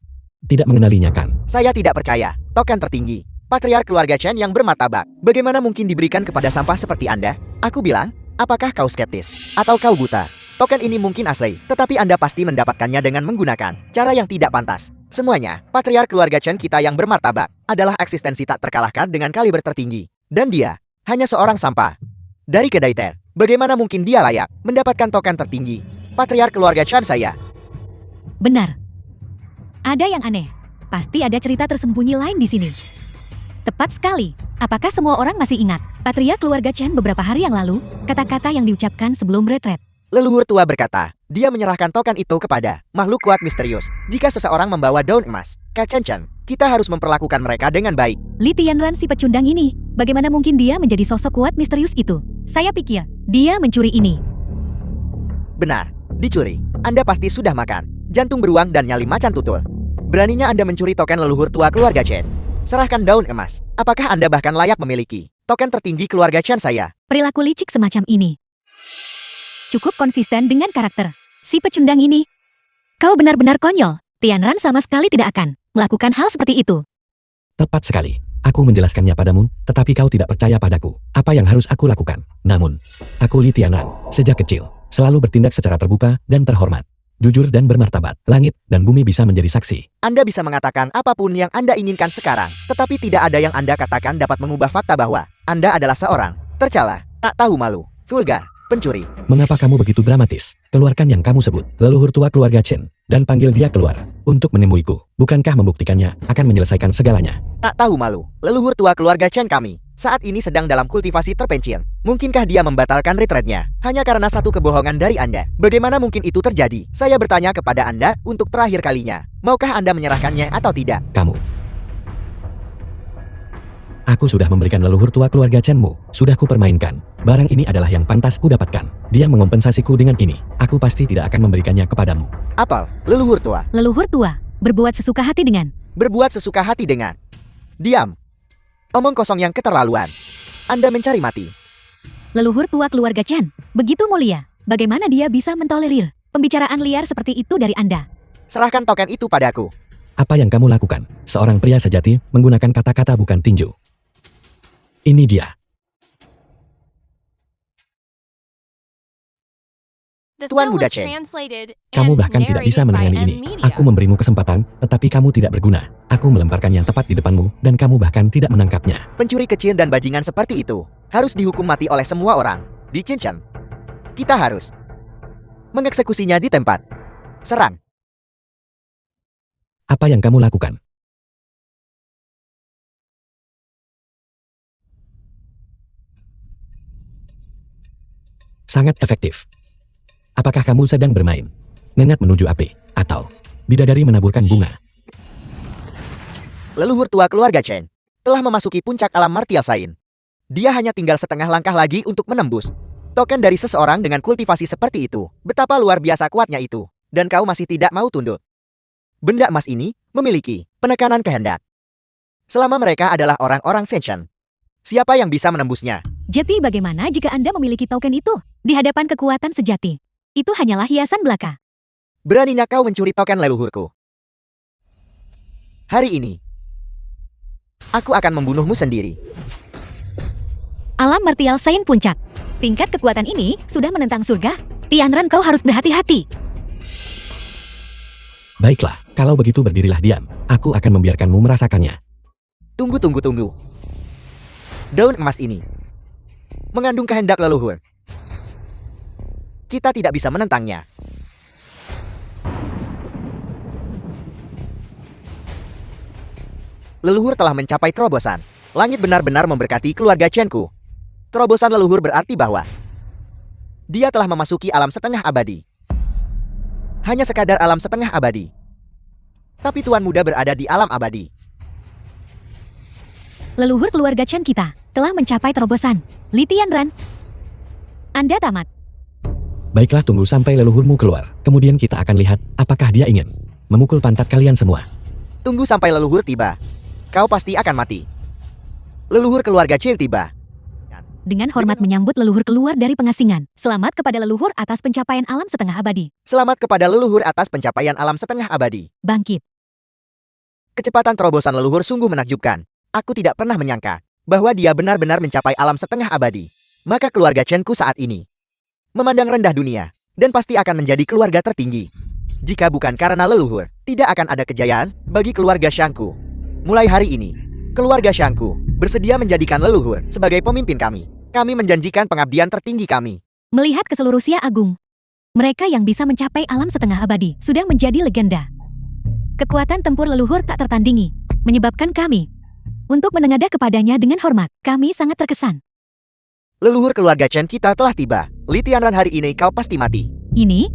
tidak mengenalinya kan? Saya tidak percaya. Token tertinggi patriark keluarga Chen yang bermartabat. Bagaimana mungkin diberikan kepada sampah seperti Anda? Aku bilang, apakah kau skeptis? Atau kau buta? Token ini mungkin asli, tetapi Anda pasti mendapatkannya dengan menggunakan cara yang tidak pantas. Semuanya, patriark keluarga Chen kita yang bermartabat adalah eksistensi tak terkalahkan dengan kaliber tertinggi. Dan dia hanya seorang sampah. Dari kedai teh, bagaimana mungkin dia layak mendapatkan token tertinggi patriark keluarga Chen saya? Benar. Ada yang aneh. Pasti ada cerita tersembunyi lain di sini. Tepat sekali. Apakah semua orang masih ingat patriark keluarga Chen beberapa hari yang lalu? Kata-kata yang diucapkan sebelum retret. Leluhur tua berkata, dia menyerahkan token itu kepada makhluk kuat misterius. Jika seseorang membawa daun emas, Kak Chen Chen, kita harus memperlakukan mereka dengan baik. Li Tianran si pecundang ini, bagaimana mungkin dia menjadi sosok kuat misterius itu? Saya pikir, dia mencuri ini. Benar, dicuri. Anda pasti sudah makan jantung beruang dan nyali macan tutul. Beraninya Anda mencuri token leluhur tua keluarga Chen. Serahkan daun emas. Apakah Anda bahkan layak memiliki token tertinggi keluarga Chen saya? Perilaku licik semacam ini cukup konsisten dengan karakter si pecundang ini. Kau benar-benar konyol. Tianran sama sekali tidak akan melakukan hal seperti itu. Tepat sekali. Aku menjelaskannya padamu, tetapi kau tidak percaya padaku. Apa yang harus aku lakukan? Namun, aku Li Tianran, sejak kecil, selalu bertindak secara terbuka dan terhormat. Jujur dan bermartabat. Langit dan bumi bisa menjadi saksi. Anda bisa mengatakan apapun yang Anda inginkan sekarang, tetapi tidak ada yang Anda katakan dapat mengubah fakta bahwa Anda adalah seorang tercela, tak tahu malu, vulgar, pencuri. Mengapa kamu begitu dramatis? Keluarkan yang kamu sebut, leluhur tua keluarga Chen, dan panggil dia keluar untuk menemuiku. Bukankah membuktikannya akan menyelesaikan segalanya? Tak tahu malu, leluhur tua keluarga Chen kami saat ini sedang dalam kultivasi terpencil. Mungkinkah dia membatalkan retreatnya hanya karena satu kebohongan dari Anda? Bagaimana mungkin itu terjadi? Saya bertanya kepada Anda untuk terakhir kalinya. Maukah Anda menyerahkannya atau tidak? Kamu. Aku sudah memberikan leluhur tua keluarga Chenmu. Sudah kupermainkan. Barang ini adalah yang pantas kudapatkan. Dia mengompensasiku dengan ini. Aku pasti tidak akan memberikannya kepadamu. Apal, leluhur tua. Leluhur tua, berbuat sesuka hati dengan. Berbuat sesuka hati dengan. Diam. Omong kosong yang keterlaluan. Anda mencari mati. Leluhur tua keluarga Chen, begitu mulia. Bagaimana dia bisa mentolerir pembicaraan liar seperti itu dari Anda? Serahkan token itu padaku. Apa yang kamu lakukan? Seorang pria sejati menggunakan kata-kata bukan tinju. Ini dia. The Tuan film Muda was Chen. translated Kamu and bahkan tidak bisa narrated by menangani ini. N-Media. Aku memberimu kesempatan, tetapi kamu tidak berguna. Aku melemparkan yang tepat di depanmu, dan kamu bahkan tidak menangkapnya. Pencuri kecil dan bajingan seperti itu harus dihukum mati oleh semua orang di Xinjiang. Kita harus mengeksekusinya di tempat. Serang. Apa yang kamu lakukan? Sangat efektif. Apakah kamu sedang bermain? Ngengat menuju api, atau bidadari menaburkan bunga? Leluhur tua keluarga Chen telah memasuki puncak alam martial Sain. Dia hanya tinggal setengah langkah lagi untuk menembus token dari seseorang dengan kultivasi seperti itu. Betapa luar biasa kuatnya itu. Dan kau masih tidak mau tunduk. Benda emas ini memiliki penekanan kehendak. Selama mereka adalah orang-orang Shenzhen, siapa yang bisa menembusnya? Jadi bagaimana jika Anda memiliki token itu? Di hadapan kekuatan sejati, itu hanyalah hiasan belaka. Beraninya kau mencuri token leluhurku. Hari ini, aku akan membunuhmu sendiri. Alam martial Sain puncak. Tingkat kekuatan ini sudah menentang surga. Tianran, kau harus berhati-hati. Baiklah, kalau begitu berdirilah diam. Aku akan membiarkanmu merasakannya. Tunggu. Daun emas ini mengandung kehendak leluhur. Kita tidak bisa menentangnya. Leluhur telah mencapai terobosan. Langit benar-benar memberkati keluarga Chenku. Terobosan leluhur berarti bahwa dia telah memasuki alam setengah abadi. Hanya sekadar alam setengah abadi. Tapi Tuan Muda berada di alam abadi. Leluhur keluarga Chen kita telah mencapai terobosan. Li Tianran, Anda tamat. Baiklah, tunggu sampai leluhurmu keluar. Kemudian kita akan lihat apakah dia ingin memukul pantat kalian semua. Tunggu sampai leluhur tiba. Kau pasti akan mati. Leluhur keluarga Chen tiba. Dengan hormat menyambut leluhur keluar dari pengasingan. Selamat kepada leluhur atas pencapaian alam setengah abadi. Selamat kepada leluhur atas pencapaian alam setengah abadi. Bangkit. Kecepatan terobosan leluhur sungguh menakjubkan. Aku tidak pernah menyangka bahwa dia benar-benar mencapai alam setengah abadi. Maka keluarga Chenku saat ini memandang rendah dunia dan pasti akan menjadi keluarga tertinggi. Jika bukan karena leluhur, tidak akan ada kejayaan bagi keluarga Shangku. Mulai hari ini, keluarga Shangku bersedia menjadikan leluhur sebagai pemimpin kami. Kami menjanjikan pengabdian tertinggi kami. Melihat ke seluruh Sia Agung, mereka yang bisa mencapai alam setengah abadi sudah menjadi legenda. Kekuatan tempur leluhur tak tertandingi, menyebabkan kami untuk menengadah kepadanya dengan hormat. Kami sangat terkesan. Leluhur keluarga Chen kita telah tiba. Li Tianran, hari ini kau pasti mati. Ini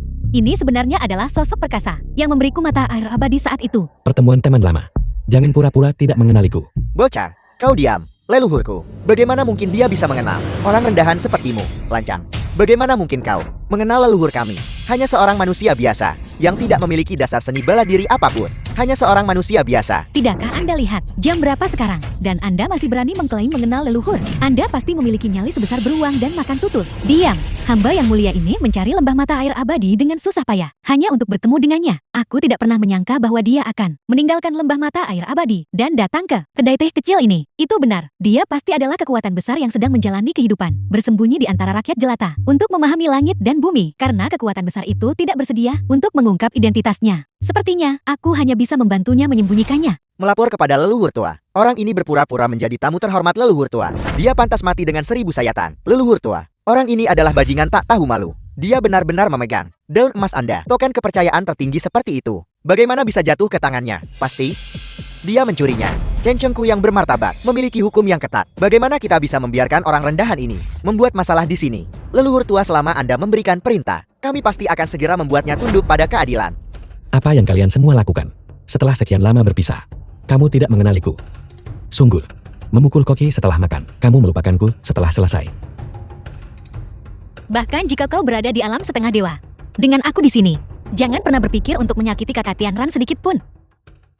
sebenarnya adalah sosok perkasa yang memberiku mata air abadi saat itu. Pertemuan teman lama. Jangan pura-pura tidak mengenaliku. Bocah, kau diam. Leluhurku, bagaimana mungkin dia bisa mengenal orang rendahan sepertimu, lancang? Bagaimana mungkin kau mengenal leluhur kami? Hanya seorang manusia biasa yang tidak memiliki dasar seni bela diri apapun. Hanya seorang manusia biasa. Tidakkah Anda lihat jam berapa sekarang? Dan Anda masih berani mengklaim mengenal leluhur? Anda pasti memiliki nyali sebesar beruang dan makan tutut. Diam. Hamba yang mulia ini mencari lembah mata air abadi dengan susah payah. hanya untuk bertemu dengannya. Aku tidak pernah menyangka bahwa dia akan meninggalkan lembah mata air abadi dan datang ke kedai teh kecil ini. Itu benar, dia pasti adalah kekuatan besar yang sedang menjalani kehidupan, bersembunyi di antara rakyat jelata, untuk memahami langit dan bumi, karena kekuatan besar itu tidak bersedia untuk mengungkap identitasnya. Sepertinya, aku hanya bisa membantunya menyembunyikannya. Melapor kepada leluhur tua. Orang ini berpura-pura menjadi tamu terhormat leluhur tua. Dia pantas mati dengan 1000 sayatan. Leluhur tua. Orang ini adalah bajingan tak tahu malu. Dia benar-benar memegang daun emas Anda. Token kepercayaan tertinggi seperti itu. Bagaimana bisa jatuh ke tangannya? Pasti dia mencurinya. Chen Chengku yang bermartabat, memiliki hukum yang ketat. Bagaimana kita bisa membiarkan orang rendahan ini membuat masalah di sini? Leluhur tua, selama Anda memberikan perintah, kami pasti akan segera membuatnya tunduk pada keadilan. Apa yang kalian semua lakukan? Setelah sekian lama berpisah, kamu tidak mengenaliku. Sungguh, memukul koki setelah makan, kamu melupakanku setelah selesai. Bahkan jika kau berada di alam setengah dewa, dengan aku di sini, jangan pernah berpikir untuk menyakiti kakak Tianran sedikit pun.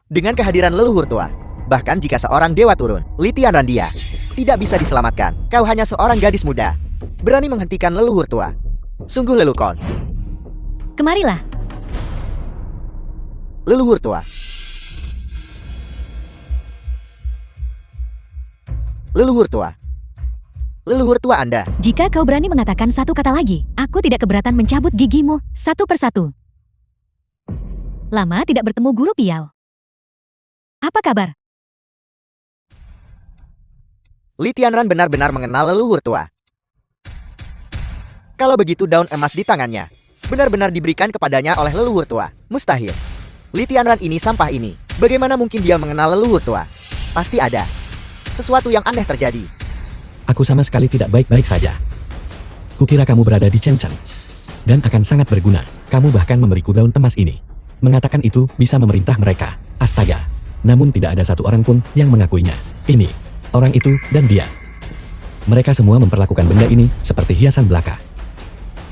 Dengan kehadiran leluhur tua, bahkan jika seorang dewa turun, Li Tianran dia tidak bisa diselamatkan. Kau hanya seorang gadis muda, berani menghentikan leluhur tua. Sungguh lelukon. Kemarilah. Leluhur tua. Leluhur tua. Leluhur tua Anda. Jika kau berani mengatakan satu kata lagi, aku tidak keberatan mencabut gigimu satu persatu. Lama tidak bertemu Guru Piao. Apa kabar? Li Tianran benar-benar mengenal leluhur tua. Kalau begitu daun emas di tangannya benar-benar diberikan kepadanya oleh leluhur tua. Mustahil. Li Tianran ini sampah ini. Bagaimana mungkin dia mengenal leluhur tua? Pasti ada sesuatu yang aneh terjadi. Aku sama sekali tidak baik-baik saja. Kukira kamu berada di Chen Cheng dan akan sangat berguna. Kamu bahkan memberiku daun emas ini. Mengatakan itu bisa memerintah mereka. Astaga. Namun tidak ada satu orang pun yang mengakuinya. Ini, orang itu, dan dia. Mereka semua memperlakukan benda ini seperti hiasan belaka.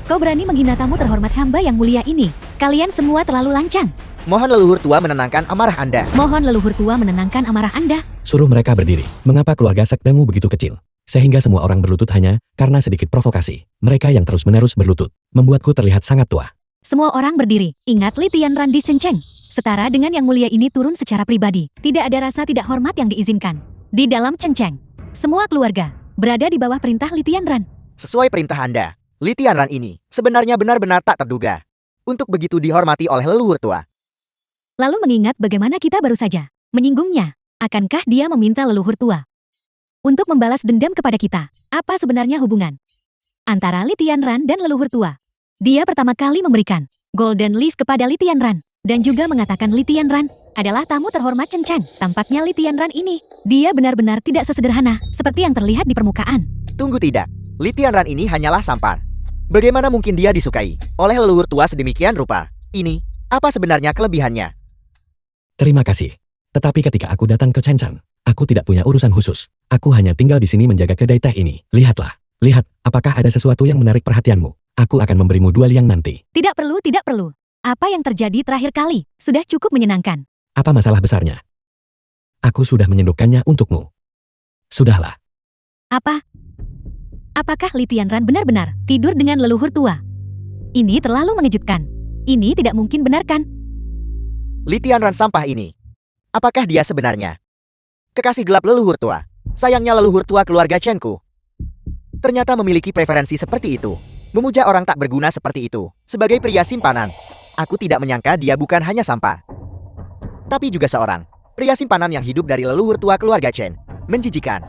Kau berani menghina tamu terhormat hamba yang mulia ini. Kalian semua terlalu lancang. Mohon leluhur tua menenangkan amarah Anda. Mohon leluhur tua menenangkan amarah Anda. Suruh mereka berdiri. Mengapa keluarga sekdamu begitu kecil? Sehingga semua orang berlutut hanya karena sedikit provokasi. Mereka yang terus-menerus berlutut membuatku terlihat sangat tua. Semua orang berdiri. Ingat Li Tianran di Chen Cheng. Setara dengan yang mulia ini turun secara pribadi. Tidak ada rasa tidak hormat yang diizinkan. Di dalam Chen Cheng, semua keluarga berada di bawah perintah Li Tianran. Sesuai perintah Anda, Li Tianran ini sebenarnya benar-benar tak terduga untuk begitu dihormati oleh leluhur tua. Lalu mengingat bagaimana kita baru saja menyinggungnya, akankah dia meminta leluhur tua untuk membalas dendam kepada kita? Apa sebenarnya hubungan antara Li Tianran dan leluhur tua? Dia pertama kali memberikan Golden Leaf kepada Li Tianran dan juga mengatakan Li Tianran adalah tamu terhormat Chen Cheng. Tampaknya Li Tianran ini, dia benar-benar tidak sesederhana seperti yang terlihat di permukaan. Tunggu, tidak. Li Tianran ini hanyalah sampar. Bagaimana mungkin dia disukai oleh leluhur tua sedemikian rupa? Ini, apa sebenarnya kelebihannya? Terima kasih. Tetapi ketika aku datang ke Chen Cheng, aku tidak punya urusan khusus. Aku hanya tinggal di sini menjaga kedai teh ini. Lihatlah. Lihat, apakah ada sesuatu yang menarik perhatianmu? Aku akan memberimu 2 liang nanti. Tidak perlu, tidak perlu. Apa yang terjadi terakhir kali sudah cukup menyenangkan. Apa masalah besarnya? Aku sudah menyendukkannya untukmu. Sudahlah. Apa? Apakah Li Tianran benar-benar tidur dengan leluhur tua? Ini terlalu mengejutkan. Ini tidak mungkin benar kan? Li Tianran sampah ini. Apakah dia sebenarnya kekasih gelap leluhur tua? Sayangnya leluhur tua keluarga Chenku ternyata memiliki preferensi seperti itu. Memuja orang tak berguna seperti itu sebagai pria simpanan. Aku tidak menyangka dia bukan hanya sampah, tapi juga seorang pria simpanan yang hidup dari leluhur tua keluarga Chen. Menjijikan.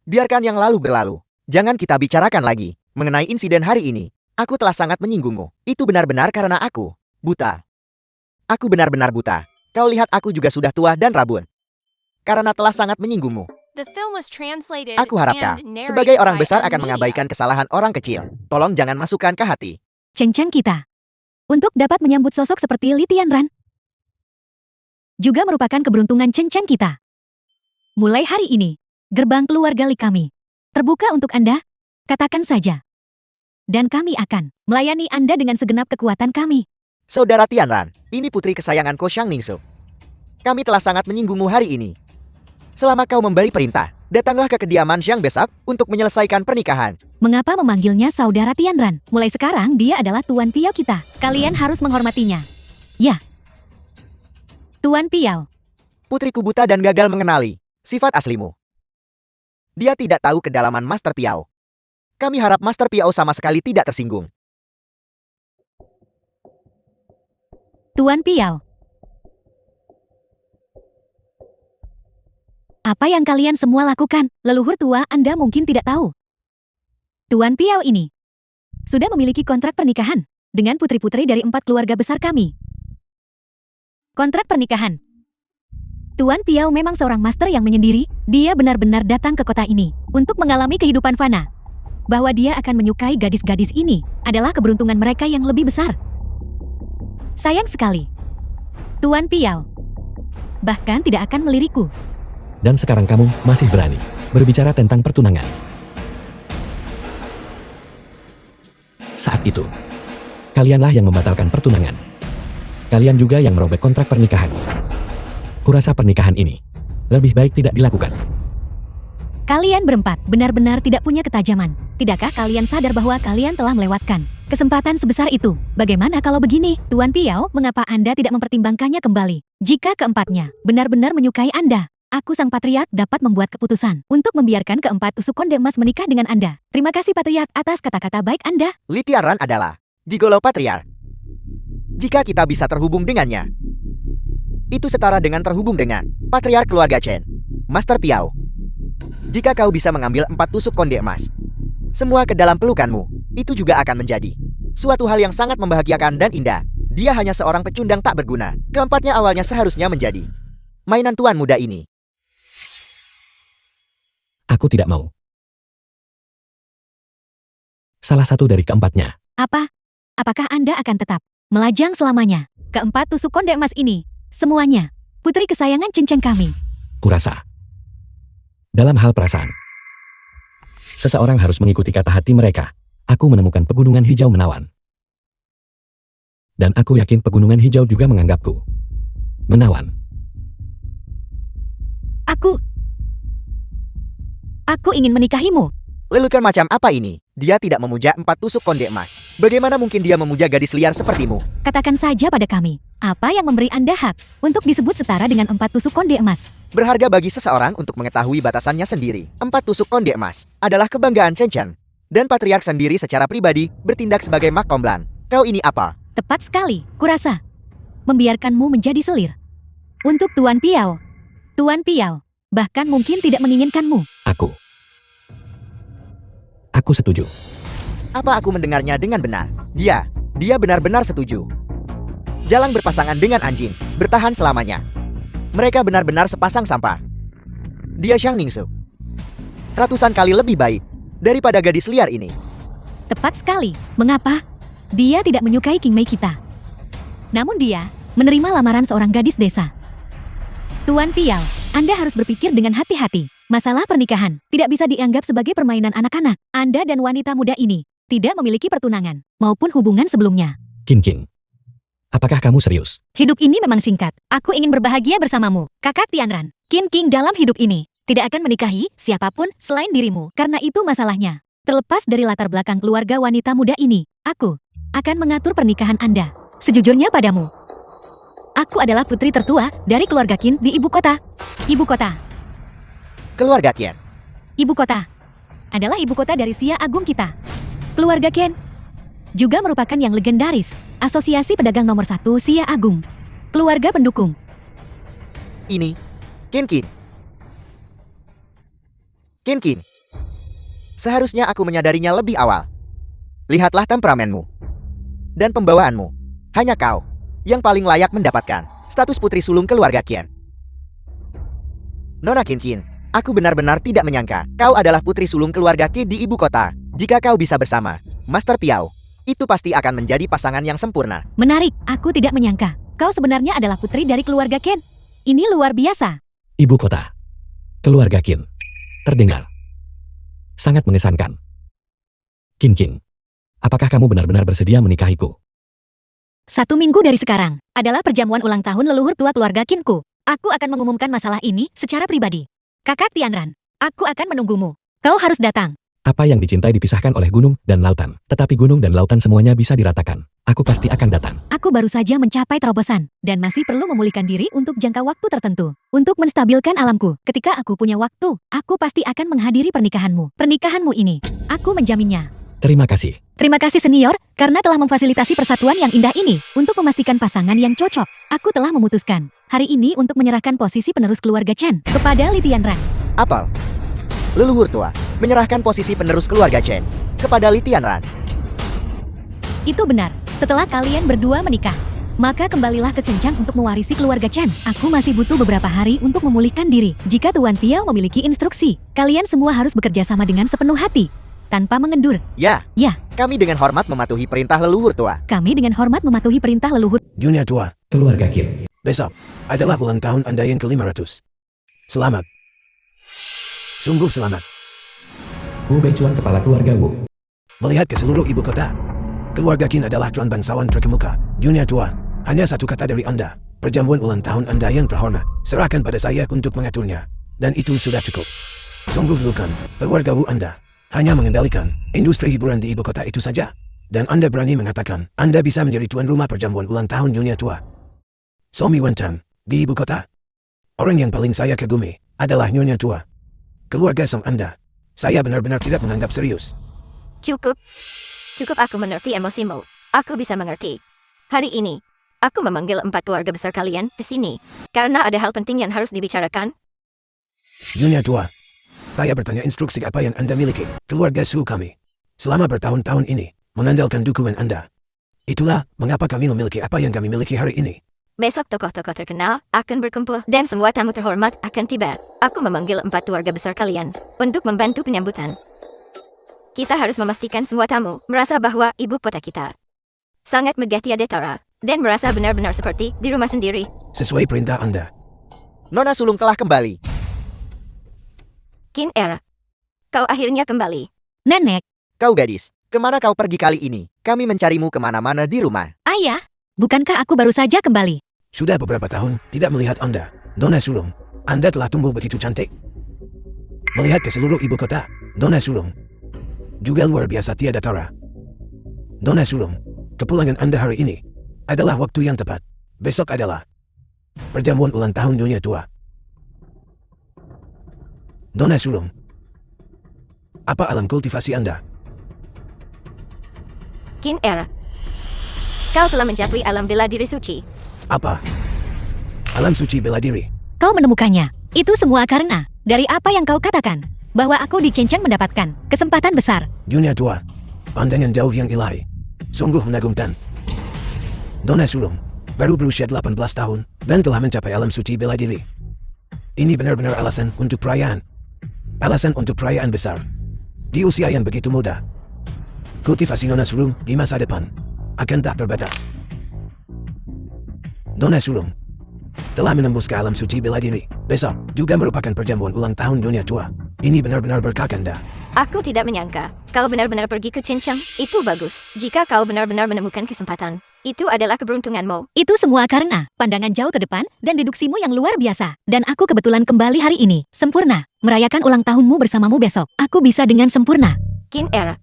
Biarkan yang lalu berlalu. Jangan kita bicarakan lagi mengenai insiden hari ini. Aku telah sangat menyinggungmu. Itu benar-benar karena aku buta. Aku benar-benar buta. Kau lihat, aku juga sudah tua dan rabun. Karena telah sangat menyinggungmu. The film was translated Aku harap kau, and narrated sebagai orang by besar, akan Amelia. mengabaikan kesalahan orang kecil. Tolong jangan masukkan ke hati. Chen Cheng kita untuk dapat menyambut sosok seperti Li Tianran juga merupakan keberuntungan Chen Cheng kita. Mulai hari ini, gerbang keluarga Li kami terbuka untuk Anda. Katakan saja. Dan kami akan melayani Anda dengan segenap kekuatan kami. Saudara Tianran, ini putri kesayangan Ko Shang Ningsu. Kami telah sangat menyinggungmu hari ini. Selama kau memberi perintah, datanglah ke kediaman Xiang besok untuk menyelesaikan pernikahan. Mengapa memanggilnya saudara Tianran? Mulai sekarang dia adalah Tuan Piao kita. Kalian harus menghormatinya. Ya. Tuan Piao. Putriku buta dan gagal mengenali sifat aslimu. Dia tidak tahu kedalaman Master Piao. Kami harap Master Piao sama sekali tidak tersinggung. Tuan Piao. Apa yang kalian semua lakukan? Leluhur tua Anda mungkin tidak tahu. Tuan Piao ini sudah memiliki kontrak pernikahan dengan putri-putri dari 4 keluarga besar kami. Kontrak pernikahan. Tuan Piao memang seorang master yang menyendiri. Dia benar-benar datang ke kota ini untuk mengalami kehidupan fana. Bahwa dia akan menyukai gadis-gadis ini adalah keberuntungan mereka yang lebih besar. Sayang sekali. Tuan Piao bahkan tidak akan melirikku. Dan sekarang kamu masih berani berbicara tentang pertunangan. Saat itu, kalianlah yang membatalkan pertunangan. Kalian juga yang merobek kontrak pernikahan. Kurasa pernikahan ini lebih baik tidak dilakukan. Kalian berempat benar-benar tidak punya ketajaman. Tidakkah kalian sadar bahwa kalian telah melewatkan kesempatan sebesar itu? Bagaimana kalau begini, Tuan Piao, mengapa Anda tidak mempertimbangkannya kembali? Jika keempatnya benar-benar menyukai Anda, aku sang patriark dapat membuat keputusan untuk membiarkan keempat tusuk konde emas menikah dengan Anda. Terima kasih patriark atas kata-kata baik Anda. Li Tianran adalah Gigolo Patriark. Jika kita bisa terhubung dengannya, itu setara dengan terhubung dengan Patriark keluarga Chen, Master Piao. Jika kau bisa mengambil 4 tusuk konde emas, semua ke dalam pelukanmu, itu juga akan menjadi suatu hal yang sangat membahagiakan dan indah. Dia hanya seorang pecundang tak berguna. Keempatnya awalnya seharusnya menjadi mainan tuan muda ini. Aku tidak mau. Salah satu dari keempatnya. Apa? Apakah Anda akan tetap melajang selamanya? Keempat tusuk konde emas ini, semuanya putri kesayangan cincin kami. Kurasa. Dalam hal perasaan, seseorang harus mengikuti kata hati mereka. Aku menemukan pegunungan hijau menawan. Dan aku yakin pegunungan hijau juga menganggapku menawan. Aku ingin menikahimu. Lelucon macam apa ini? Dia tidak memuja 4 tusuk konde emas. Bagaimana mungkin dia memuja gadis liar sepertimu? Katakan saja pada kami, apa yang memberi Anda hak untuk disebut setara dengan 4 tusuk konde emas? Berharga bagi seseorang untuk mengetahui batasannya sendiri. 4 tusuk konde emas adalah kebanggaan Chen Chen. Dan patriark sendiri secara pribadi bertindak sebagai mak komblan. Kau ini apa? Tepat sekali, kurasa. Membiarkanmu menjadi selir. Untuk Tuan Piao. Tuan Piao, bahkan mungkin tidak menginginkanmu. Aku setuju. Apa aku mendengarnya dengan benar? Dia benar-benar setuju. Jalang berpasangan dengan anjing, bertahan selamanya. Mereka benar-benar sepasang sampah. Dia Xiang Ningsu. Ratusan kali lebih baik daripada gadis liar ini. Tepat sekali. Mengapa? Dia tidak menyukai King Mei kita. Namun dia menerima lamaran seorang gadis desa. Tuan Piao, Anda harus berpikir dengan hati-hati. Masalah pernikahan tidak bisa dianggap sebagai permainan anak-anak. Anda dan wanita muda ini tidak memiliki pertunangan maupun hubungan sebelumnya. King, apakah kamu serius? Hidup ini memang singkat. Aku ingin berbahagia bersamamu, Kakak Tianran. King dalam hidup ini tidak akan menikahi siapapun selain dirimu. Karena itu masalahnya. Terlepas dari latar belakang keluarga wanita muda ini, aku akan mengatur pernikahan Anda. Sejujurnya padamu, aku adalah putri tertua dari keluarga Qin di ibu kota. Ibu kota. Keluarga Qian. Ibu kota adalah ibu kota dari Xia Agung kita. Keluarga Qian juga merupakan yang legendaris, asosiasi pedagang nomor 1 Xia Agung. Keluarga pendukung. Ini Qin. Seharusnya aku menyadarinya lebih awal. Lihatlah temperamenmu dan pembawaanmu. Hanya kau yang paling layak mendapatkan status putri sulung keluarga Qian. Nona Qin, aku benar-benar tidak menyangka kau adalah putri sulung keluarga Qin di ibu kota. Jika kau bisa bersama Master Piao, itu pasti akan menjadi pasangan yang sempurna. Menarik, aku tidak menyangka kau sebenarnya adalah putri dari keluarga Qin. Ini luar biasa. Ibu kota. Keluarga Qin. Terdengar sangat mengesankan. Qin, apakah kamu benar-benar bersedia menikahiku? 1 minggu dari sekarang adalah perjamuan ulang tahun leluhur tua keluarga Qinku. Aku akan mengumumkan masalah ini secara pribadi. Kakak Tianran, aku akan menunggumu. Kau harus datang. Apa yang dicintai dipisahkan oleh gunung dan lautan. Tetapi gunung dan lautan semuanya bisa diratakan. Aku pasti akan datang. Aku baru saja mencapai terobosan, dan masih perlu memulihkan diri untuk jangka waktu tertentu. Untuk menstabilkan alamku, ketika aku punya waktu, aku pasti akan menghadiri pernikahanmu. Pernikahanmu ini, aku menjaminnya. Terima kasih. Terima kasih senior, karena telah memfasilitasi persatuan yang indah ini. Untuk memastikan pasangan yang cocok, aku telah memutuskan hari ini untuk menyerahkan posisi penerus keluarga Chen kepada Li Tianran. Apel. Leluhur tua menyerahkan posisi penerus keluarga Chen kepada Li Tianran. Itu benar, setelah kalian berdua menikah, maka kembalilah ke Cencang untuk mewarisi keluarga Chen. Aku masih butuh beberapa hari untuk memulihkan diri. Jika Tuan Piao memiliki instruksi, kalian semua harus bekerja sama dengan sepenuh hati, tanpa mengendur. Ya. Ya. Kami dengan hormat mematuhi perintah leluhur tua. Kami dengan hormat mematuhi perintah leluhur. Nyonya tua, Keluarga Qin. besok adalah ulang tahun Anda yang ke-500. Selamat. Sungguh selamat. Wu Beichuan kepala keluarga Wu. Melihat ke seluruh ibu kota, keluarga Qin adalah tuan bangsawan terkemuka. Nyonya tua, hanya satu kata dari Anda. Perjamuan ulang tahun Anda yang terhormat, serahkan pada saya untuk mengaturnya. Dan itu sudah cukup. Sungguh bukan, keluarga Wu Anda hanya mengendalikan industri hiburan di ibu kota itu saja. Dan Anda berani mengatakan Anda bisa menjadi tuan rumah perjamuan ulang tahun Nyonya tua. Somi Wentan, di ibu kota. Orang yang paling saya kagumi adalah Nyonya tua. Keluarga sang Anda, saya benar-benar tidak menganggap serius. Cukup. Cukup aku mengerti emosimu. Aku bisa mengerti. Hari ini, aku memanggil 4 keluarga besar kalian ke sini. Karena ada hal penting yang harus dibicarakan. Nyonya tua, saya bertanya instruksi apa yang Anda miliki. Keluarga Su kami, selama bertahun-tahun ini, mengandalkan dukungan Anda. Itulah mengapa kami memiliki apa yang kami miliki hari ini. Besok tokoh-tokoh terkenal akan berkumpul dan semua tamu terhormat akan tiba. Aku memanggil 4 keluarga besar kalian untuk membantu penyambutan. Kita harus memastikan semua tamu merasa bahwa ibu kota kita sangat megah tiada tara dan merasa benar-benar seperti di rumah sendiri. Sesuai perintah Anda. Nona sulung telah kembali. Qin Er, kau akhirnya kembali. Nenek, Kau gadis, kemana kau pergi kali ini? Kami mencarimu kemana-mana di rumah. ayah, bukankah aku baru saja kembali? Sudah beberapa tahun tidak melihat Anda. Nona sulung, Anda telah tumbuh begitu cantik. Melihat ke seluruh ibu kota, Nona sulung juga luar biasa tiada tara. Nona sulung, kepulangan Anda hari ini adalah waktu yang tepat. Besok adalah perjamuan ulang tahun Nyonya tua. Nona sulung, apa alam kultivasi Anda? Qin Er, kau telah mencapai alam bela diri suci. Apa? Alam suci bela diri. Kau menemukannya. Itu semua karena dari apa yang kau katakan, bahwa aku di Cencang mendapatkan kesempatan besar. Nyonya tua, pandangan jauh yang ilahi. Sungguh menagumkan. Nona sulung, baru berusia 18 tahun dan telah mencapai alam suci bela diri. Ini benar-benar alasan untuk perayaan. Alasan untuk perayaan besar. Di usia yang begitu muda. Kultivasi Nona sulung di masa depan akan tak terbatas. Nona sulung telah menembus ke alam suci bela diri. Besok juga merupakan perjamuan ulang tahun Nyonya tua. Ini benar-benar berkah Anda. Aku tidak menyangka kau benar-benar pergi ke Cencang. Itu bagus. Jika kau benar-benar menemukan kesempatan, itu adalah keberuntunganmu. Itu semua karena pandangan jauh ke depan dan deduksimu yang luar biasa. Dan aku kebetulan kembali hari ini, sempurna. Merayakan ulang tahunmu bersamamu besok. Aku bisa dengan sempurna. Qin Er,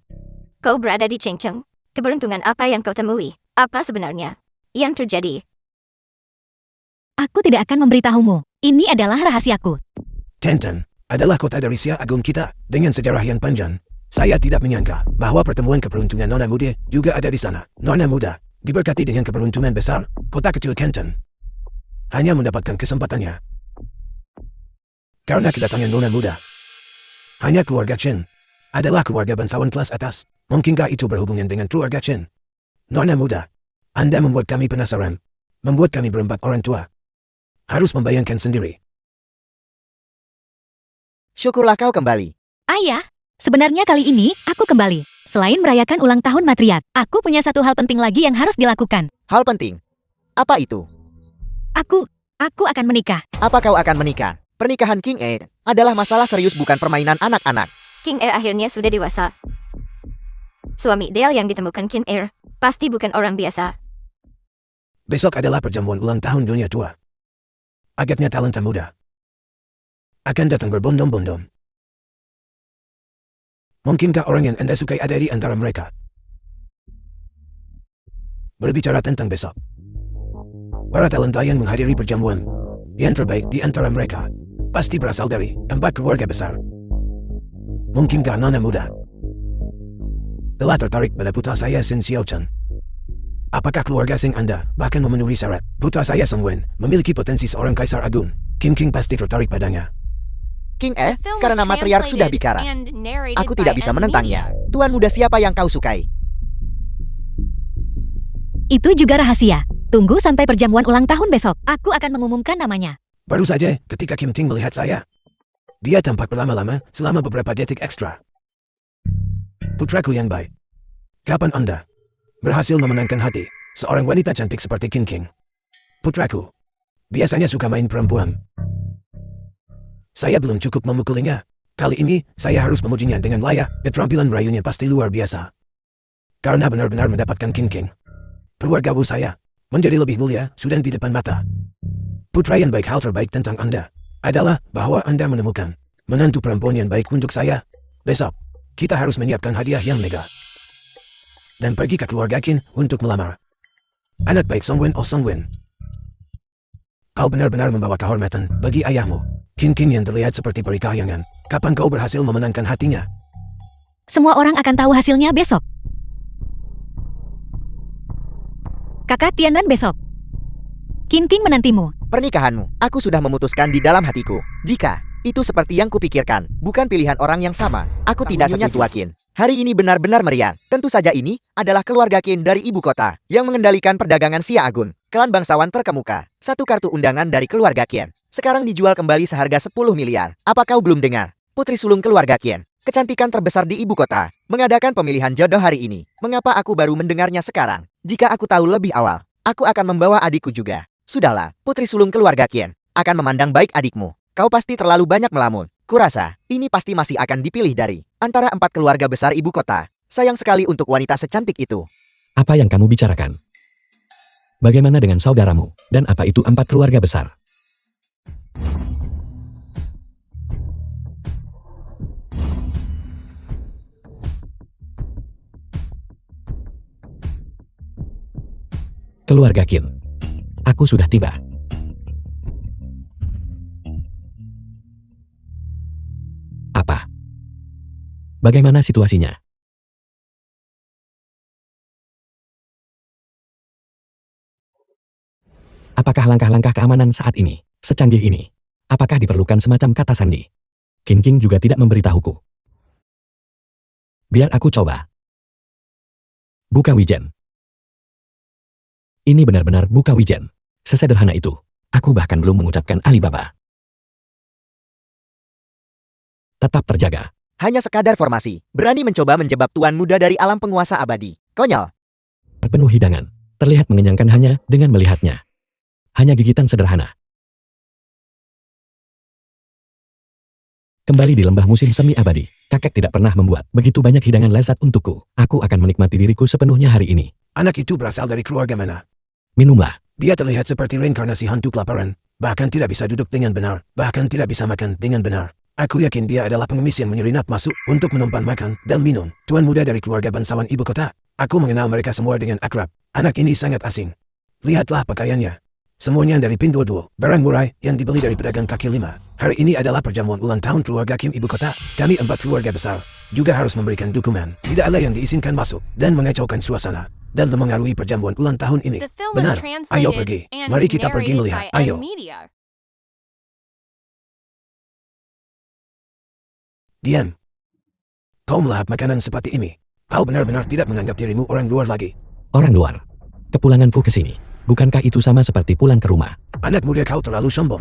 kau berada di Cencang. Keberuntungan apa yang kau temui? Apa sebenarnya yang terjadi? Aku tidak akan memberitahumu. Ini adalah rahasiaku. Tenten adalah kota dari Sia Agung kita dengan sejarah yang panjang. Saya tidak menyangka bahwa pertemuan keberuntungan Nona Muda juga ada di sana. Nona Muda diberkati dengan keberuntungan besar. Kota kecil Kenton hanya mendapatkan kesempatannya karena kedatangan Nona Muda. Hanya keluarga Chen adalah keluarga bangsawan kelas atas. Mungkinkah itu berhubungan dengan keluarga Chen? Nona Muda, Anda membuat kami penasaran. Membuat kami berempat orang tua harus membayangkan sendiri. Syukurlah kau kembali. Ayah, sebenarnya kali ini aku kembali. Selain merayakan ulang tahun matriark, aku punya satu hal penting lagi yang harus dilakukan. Hal penting. Apa itu? Aku akan menikah. Apa kau akan menikah? Pernikahan King E adalah masalah serius bukan permainan anak-anak. Qin Er akhirnya sudah dewasa. Suami ideal yang ditemukan Qin Er pasti bukan orang biasa. Besok adalah perjamuan ulang tahun Nyonya tua. Agaknya talenta muda akan datang berbondong-bondong. Mungkinkah orang yang Anda sukai ada di antara mereka? Berbicara tentang besok. Para talenta yang menghadiri perjamuan, yang terbaik di antara mereka, pasti berasal dari 4 keluarga besar. Mungkinkah Nona muda telah tertarik pada putra saya Sin Xiao Chen? Apakah keluarga Sing Anda bahkan memenuhi syarat? Putra saya Song Wen memiliki potensi seorang kaisar agung. King pasti tertarik padanya. King The film was karena matriark sudah translated bicara. and narrated Aku by tidak bisa M menentangnya. Media. Tuan muda siapa yang kau sukai? Itu juga rahasia. Tunggu sampai perjamuan ulang tahun besok. Aku akan mengumumkan namanya. Baru saja ketika Kim Ting melihat saya, dia tampak berlama-lama selama beberapa detik ekstra. Putraku yang baik, kapan Anda berhasil memenangkan hati seorang wanita cantik seperti King? Putraku biasanya suka main perempuan. Saya belum cukup memukulinya. Kali ini saya harus memujinya dengan layak. Keterampilan merayunya pasti luar biasa. Karena benar-benar mendapatkan King. Keluarga saya menjadi lebih mulia sudah di depan mata. Putra yang baik, hal terbaik tentang Anda adalah bahwa Anda menemukan menantu perempuan yang baik untuk saya. Besok, kita harus menyiapkan hadiah yang mega. Dan pergi ke keluarga Kin untuk melamar. Anak baik Song Wen. Kau benar-benar membawa kehormatan bagi ayahmu. Kin yang terlihat seperti peri kahyangan. Kapan kau berhasil memenangkan hatinya? Semua orang akan tahu hasilnya besok. Kakak Tianan besok. King menantimu. Pernikahanmu, aku sudah memutuskan di dalam hatiku. Jika itu seperti yang kupikirkan, bukan pilihan orang yang sama, aku tidak setuju. Kin. Hari ini benar-benar meriah. Tentu saja ini adalah keluarga Kin dari ibu kota yang mengendalikan perdagangan Xia Agun, klan bangsawan terkemuka. Satu kartu undangan dari keluarga Kin sekarang dijual kembali seharga 10 miliar. Apa kau belum dengar? Putri sulung keluarga Kin, kecantikan terbesar di ibu kota, mengadakan pemilihan jodoh hari ini. Mengapa aku baru mendengarnya sekarang? Jika aku tahu lebih awal, aku akan membawa adikku juga. Sudahlah, putri sulung keluarga Kin akan memandang baik adikmu. Kau pasti terlalu banyak melamun. Kurasa, ini pasti masih akan dipilih dari antara 4 keluarga besar ibu kota. Sayang sekali untuk wanita secantik itu. Apa yang kamu bicarakan? Bagaimana dengan saudaramu? Dan apa itu 4 keluarga besar? Keluarga Kin. Aku sudah tiba. Apa? Bagaimana situasinya? Apakah langkah-langkah keamanan saat ini secanggih ini? Apakah diperlukan semacam kata sandi? King juga tidak memberitahuku. Biar aku coba. Buka wijen. Ini benar-benar buka wijen. Sesederhana itu. Aku bahkan belum mengucapkan Alibaba. Tetap terjaga. Hanya sekadar formasi, berani mencoba menjebak tuan muda dari alam penguasa abadi. Konyol. Penuh hidangan. Terlihat mengenyangkan hanya dengan melihatnya. Hanya gigitan sederhana. Kembali di lembah musim semi abadi. Kakek tidak pernah membuat begitu banyak hidangan lezat untukku. Aku akan menikmati diriku sepenuhnya hari ini. Anak itu berasal dari keluarga mana? Minumlah. Dia terlihat seperti reinkarnasi hantu kelaparan. Bahkan tidak bisa duduk dengan benar. Bahkan tidak bisa makan dengan benar. Aku yakin dia adalah pengemis yang menyelinap masuk untuk menumpan makan dan minum. Tuan muda dari keluarga bangsawan ibu kota. Aku mengenal mereka semua dengan akrab. Anak ini sangat asing. Lihatlah pakaiannya. Semuanya dari Pinduoduo. Barang murah yang dibeli dari pedagang kaki lima. Hari ini adalah perjamuan ulang tahun keluarga Kim ibu kota. Kami 4 keluarga besar juga harus memberikan dukungan. Tidak ada yang diizinkan masuk dan mengacaukan suasana dan memengaruhi perjamuan ulang tahun ini. The film was Benar. Ayo translated pergi. and Mari kita pergi narrated melihat. by Ayo. M Media. Diam. Kau melahap makanan seperti ini. Kau benar-benar tidak menganggap dirimu orang luar lagi. Orang luar. Kepulanganku ke sini. Bukankah itu sama seperti pulang ke rumah? Anak muda, kau terlalu sombong.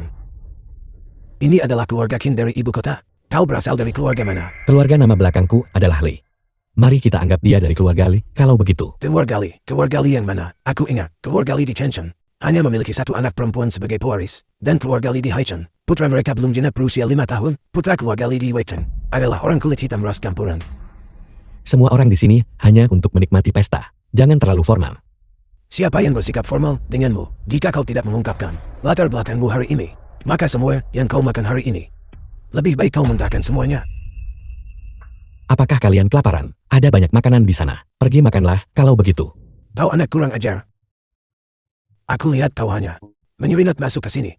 Ini adalah keluarga Kin dari ibu kota. Kau berasal dari keluarga mana? Keluarga nama belakangku adalah Li. Mari kita anggap dia dari keluarga Li, kalau begitu. Keluarga Li. Keluarga Li yang mana? Aku ingat, keluarga Li di Chenchen hanya memiliki 1 anak perempuan sebagai pewaris. Dan keluarga Li di Haichen, putra mereka belum genap berusia 5 tahun. Putra keluarga Li di Weichen adalah orang kulit hitam ras campuran. Semua orang di sini hanya untuk menikmati pesta. Jangan terlalu formal. Siapa yang bersikap formal denganmu? Jika kau tidak mengungkapkan latar belakangmu hari ini, maka semua yang kau makan hari ini Lebih baik kau muntahkan semuanya. Apakah kalian kelaparan? Ada banyak makanan di sana. Pergi makanlah kalau begitu. Kau anak kurang ajar. Aku lihat kau hanya menyelinap masuk ke sini.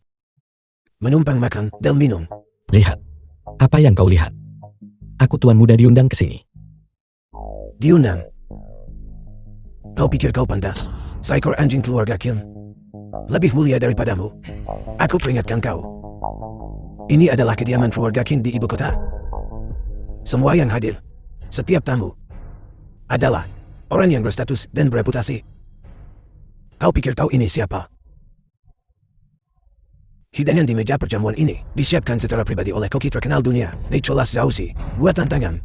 Menumpang makan dan minum. Lihat. Apa yang kau lihat? Aku tuan muda diundang ke sini. Diundang. Kau pikir kau pantas? Seekor anjing keluarga Qin. Lebih mulia daripadamu. Aku peringatkan kau. Ini adalah kediaman keluarga Qin di ibu kota. Semua yang hadir, setiap tamu, adalah orang yang berstatus dan bereputasi. Kau pikir kau ini siapa? Hidangan di meja perjamuan ini disiapkan secara pribadi oleh koki terkenal dunia, Nicholas Zhouzi, buatan tangan.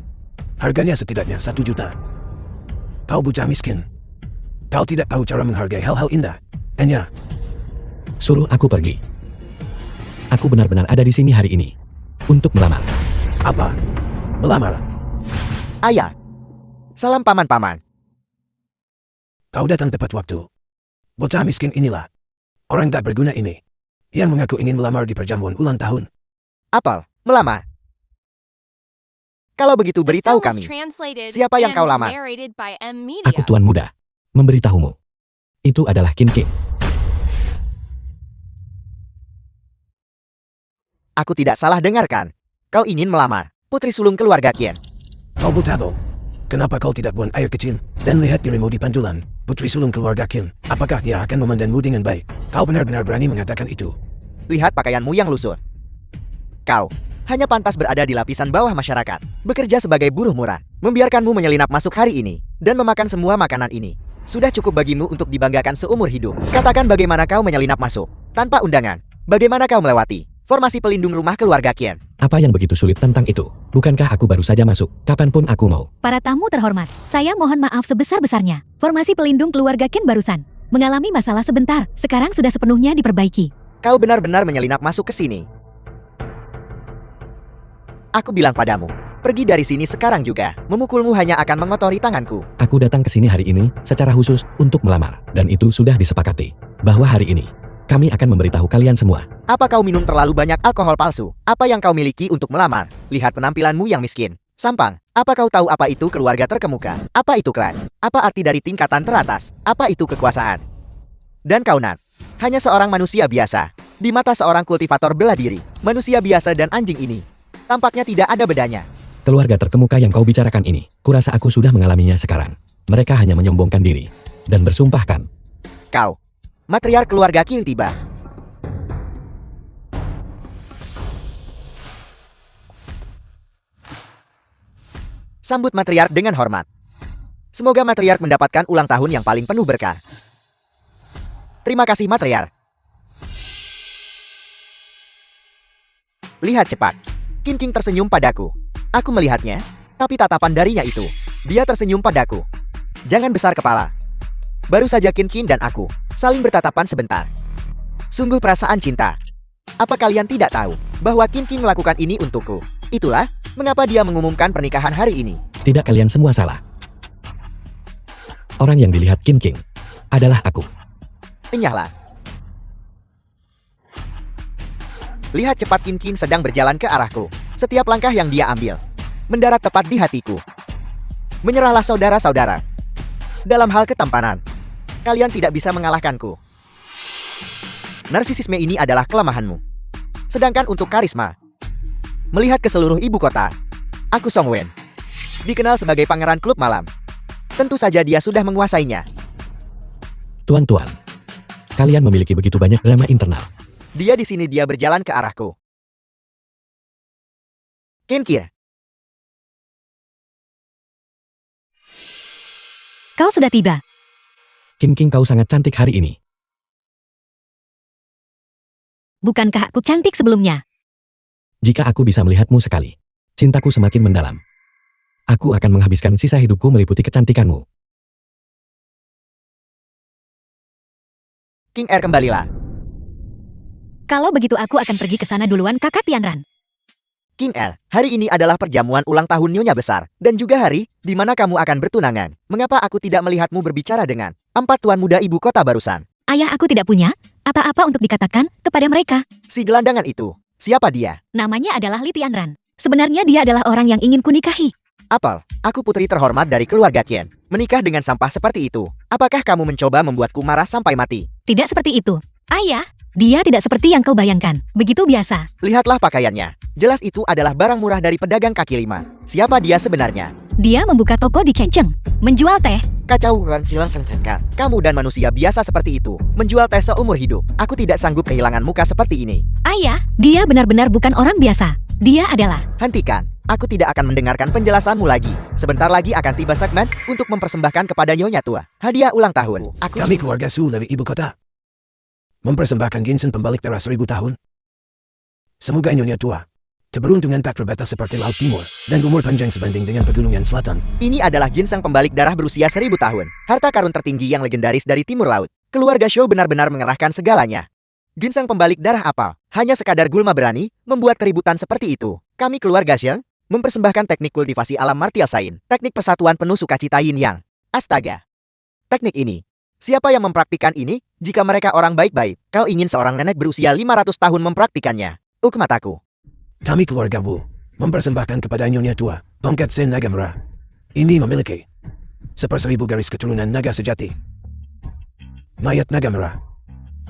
Harganya setidaknya 1 juta. Kau bocah miskin. Kau tidak tahu cara menghargai hal-hal indah. Hanya, Suruh aku pergi. Aku benar-benar ada di sini hari ini. Untuk melamar. apa? Melamar. Ayah. Salam paman-paman. Kau datang tepat waktu. Bocah miskin inilah. Orang tak berguna ini. Yang mengaku ingin melamar di perjamuan ulang tahun. Apel, melamar. Kalau begitu The beritahu film was kami. translated Siapa yang and kau lamar? narrated by M Media. Aku tuan muda. Memberitahumu. Itu adalah Qin King. Aku tidak salah dengarkan. Kau ingin melamar putri sulung keluarga Qin. Kau Butabo. Kenapa kau tidak buang air kecil dan lihat dirimu di pantulan? Putri sulung keluarga Qin. Apakah dia akan memandangmu dengan baik? Kau benar-benar berani mengatakan itu. Lihat pakaianmu yang lusuh. Kau hanya pantas berada di lapisan bawah masyarakat, bekerja sebagai buruh murah, membiarkanmu menyelinap masuk hari ini, dan memakan semua makanan ini. Sudah cukup bagimu untuk dibanggakan seumur hidup. Katakan bagaimana kau menyelinap masuk, tanpa undangan. Bagaimana kau melewati formasi pelindung rumah keluarga Qin. Apa yang begitu sulit tentang itu? Bukankah aku baru saja masuk, kapanpun aku mau? Para tamu terhormat, saya mohon maaf sebesar-besarnya. Formasi pelindung keluarga Qin barusan mengalami masalah sebentar, sekarang sudah sepenuhnya diperbaiki. Kau benar-benar menyelinap masuk ke sini. Aku bilang padamu, pergi dari sini sekarang juga. Memukulmu hanya akan mengotori tanganku. Aku datang ke sini hari ini secara khusus untuk melamar. Dan itu sudah disepakati. Bahwa hari ini, kami akan memberitahu kalian semua. Apa kau minum terlalu banyak alkohol palsu? Apa yang kau miliki untuk melamar? Lihat penampilanmu yang miskin. Sampang. Apa kau tahu apa itu keluarga terkemuka? Apa itu klan? Apa arti dari tingkatan teratas? Apa itu kekuasaan? Dan kau Nat, hanya seorang manusia biasa. Di mata seorang kultivator bela diri, manusia biasa dan anjing ini tampaknya tidak ada bedanya. Keluarga terkemuka yang kau bicarakan ini, kurasa aku sudah mengalaminya sekarang. Mereka hanya menyombongkan diri. Dan bersumpahkan. Kau, matriark keluarga Qin tiba. Sambut matriark dengan hormat. Semoga matriark mendapatkan ulang tahun yang paling penuh berkah. Terima kasih matriark. Lihat cepat. Qin King tersenyum padaku. Aku melihatnya, tapi tatapan darinya itu. Dia tersenyum padaku. Jangan besar kepala. Baru saja Qin King dan aku saling bertatapan sebentar. Sungguh perasaan cinta. Apa kalian tidak tahu bahwa Qin King melakukan ini untukku? Itulah mengapa dia mengumumkan pernikahan hari ini. Tidak, kalian semua salah. Orang yang dilihat Qin King adalah aku. Enyahlah. Lihat cepat Qin King sedang berjalan ke arahku. Setiap langkah yang dia ambil mendarat tepat di hatiku. Menyerahlah saudara-saudara. Dalam hal ketampanan, kalian tidak bisa mengalahkanku. Narsisisme ini adalah kelemahanmu. Sedangkan untuk karisma, melihat ke seluruh ibu kota, aku Song Wen, dikenal sebagai pangeran klub malam. Tentu saja dia sudah menguasainya. Tuan-tuan, kalian memiliki begitu banyak drama internal. Dia di sini, dia berjalan ke arahku. Qin King, Kau sudah tiba. Qin King, kau sangat cantik hari ini. Bukankah aku cantik sebelumnya? Jika aku bisa melihatmu sekali, cintaku semakin mendalam. Aku akan menghabiskan sisa hidupku meliputi kecantikanmu. King Er, kembalilah. Kalau begitu aku akan pergi ke sana duluan, Kakak Tianran. King Er, hari ini adalah perjamuan ulang tahun Nyonya Besar, dan juga hari di mana kamu akan bertunangan. Mengapa aku tidak melihatmu berbicara dengan empat tuan muda ibu kota barusan? Ayah, aku tidak punya apa-apa untuk dikatakan kepada mereka. Si gelandangan itu Siapa dia? Namanya adalah Li Tianran. Sebenarnya dia adalah orang yang ingin kunikahi. Apel, aku putri terhormat dari keluarga Qian. Menikah dengan sampah seperti itu. Apakah kamu mencoba membuatku marah sampai mati? Tidak seperti itu. Ayah, dia tidak seperti yang kau bayangkan. Begitu biasa. Lihatlah pakaiannya. Jelas itu adalah barang murah dari pedagang kaki lima. Siapa dia sebenarnya? Dia membuka toko di Chengcheng. Menjual teh. Kacau kan silang sengkengkan. Kamu dan manusia biasa seperti itu. Menjual teh seumur hidup. Aku tidak sanggup kehilangan muka seperti ini. Ayah, dia benar-benar bukan orang biasa. Dia adalah... Hentikan. Aku tidak akan mendengarkan penjelasanmu lagi. Sebentar lagi akan tiba segmen untuk mempersembahkan kepada Nyonya Tua hadiah ulang tahun. Kami keluarga Su dari ibu kota. Mempersembahkan ginseng pembalik darah 1000 tahun. Semoga Nyonya Tua keberuntungan tak terbatas seperti Laut Timur dan umur panjang sebanding dengan pegunungan selatan. Ini adalah ginseng pembalik darah berusia 1000 tahun. Harta karun tertinggi yang legendaris dari Timur Laut. Keluarga Shou benar-benar mengerahkan segalanya. Ginseng pembalik darah apa? Hanya sekadar gulma berani membuat keributan seperti itu. Kami keluarga Sheng mempersembahkan teknik kultivasi alam martial sain. Teknik persatuan penuh sukacita yin yang. Astaga. Teknik ini. Siapa yang mempraktikkan ini? Jika mereka orang baik-baik, kau ingin seorang nenek berusia 500 tahun mempraktikannya. Mataku. Kami keluarga Wu mempersembahkan kepada Nyonya Tua tongkat Sen Naga Merah. Ini memiliki 1/1000 garis keturunan naga sejati. Mayat naga merah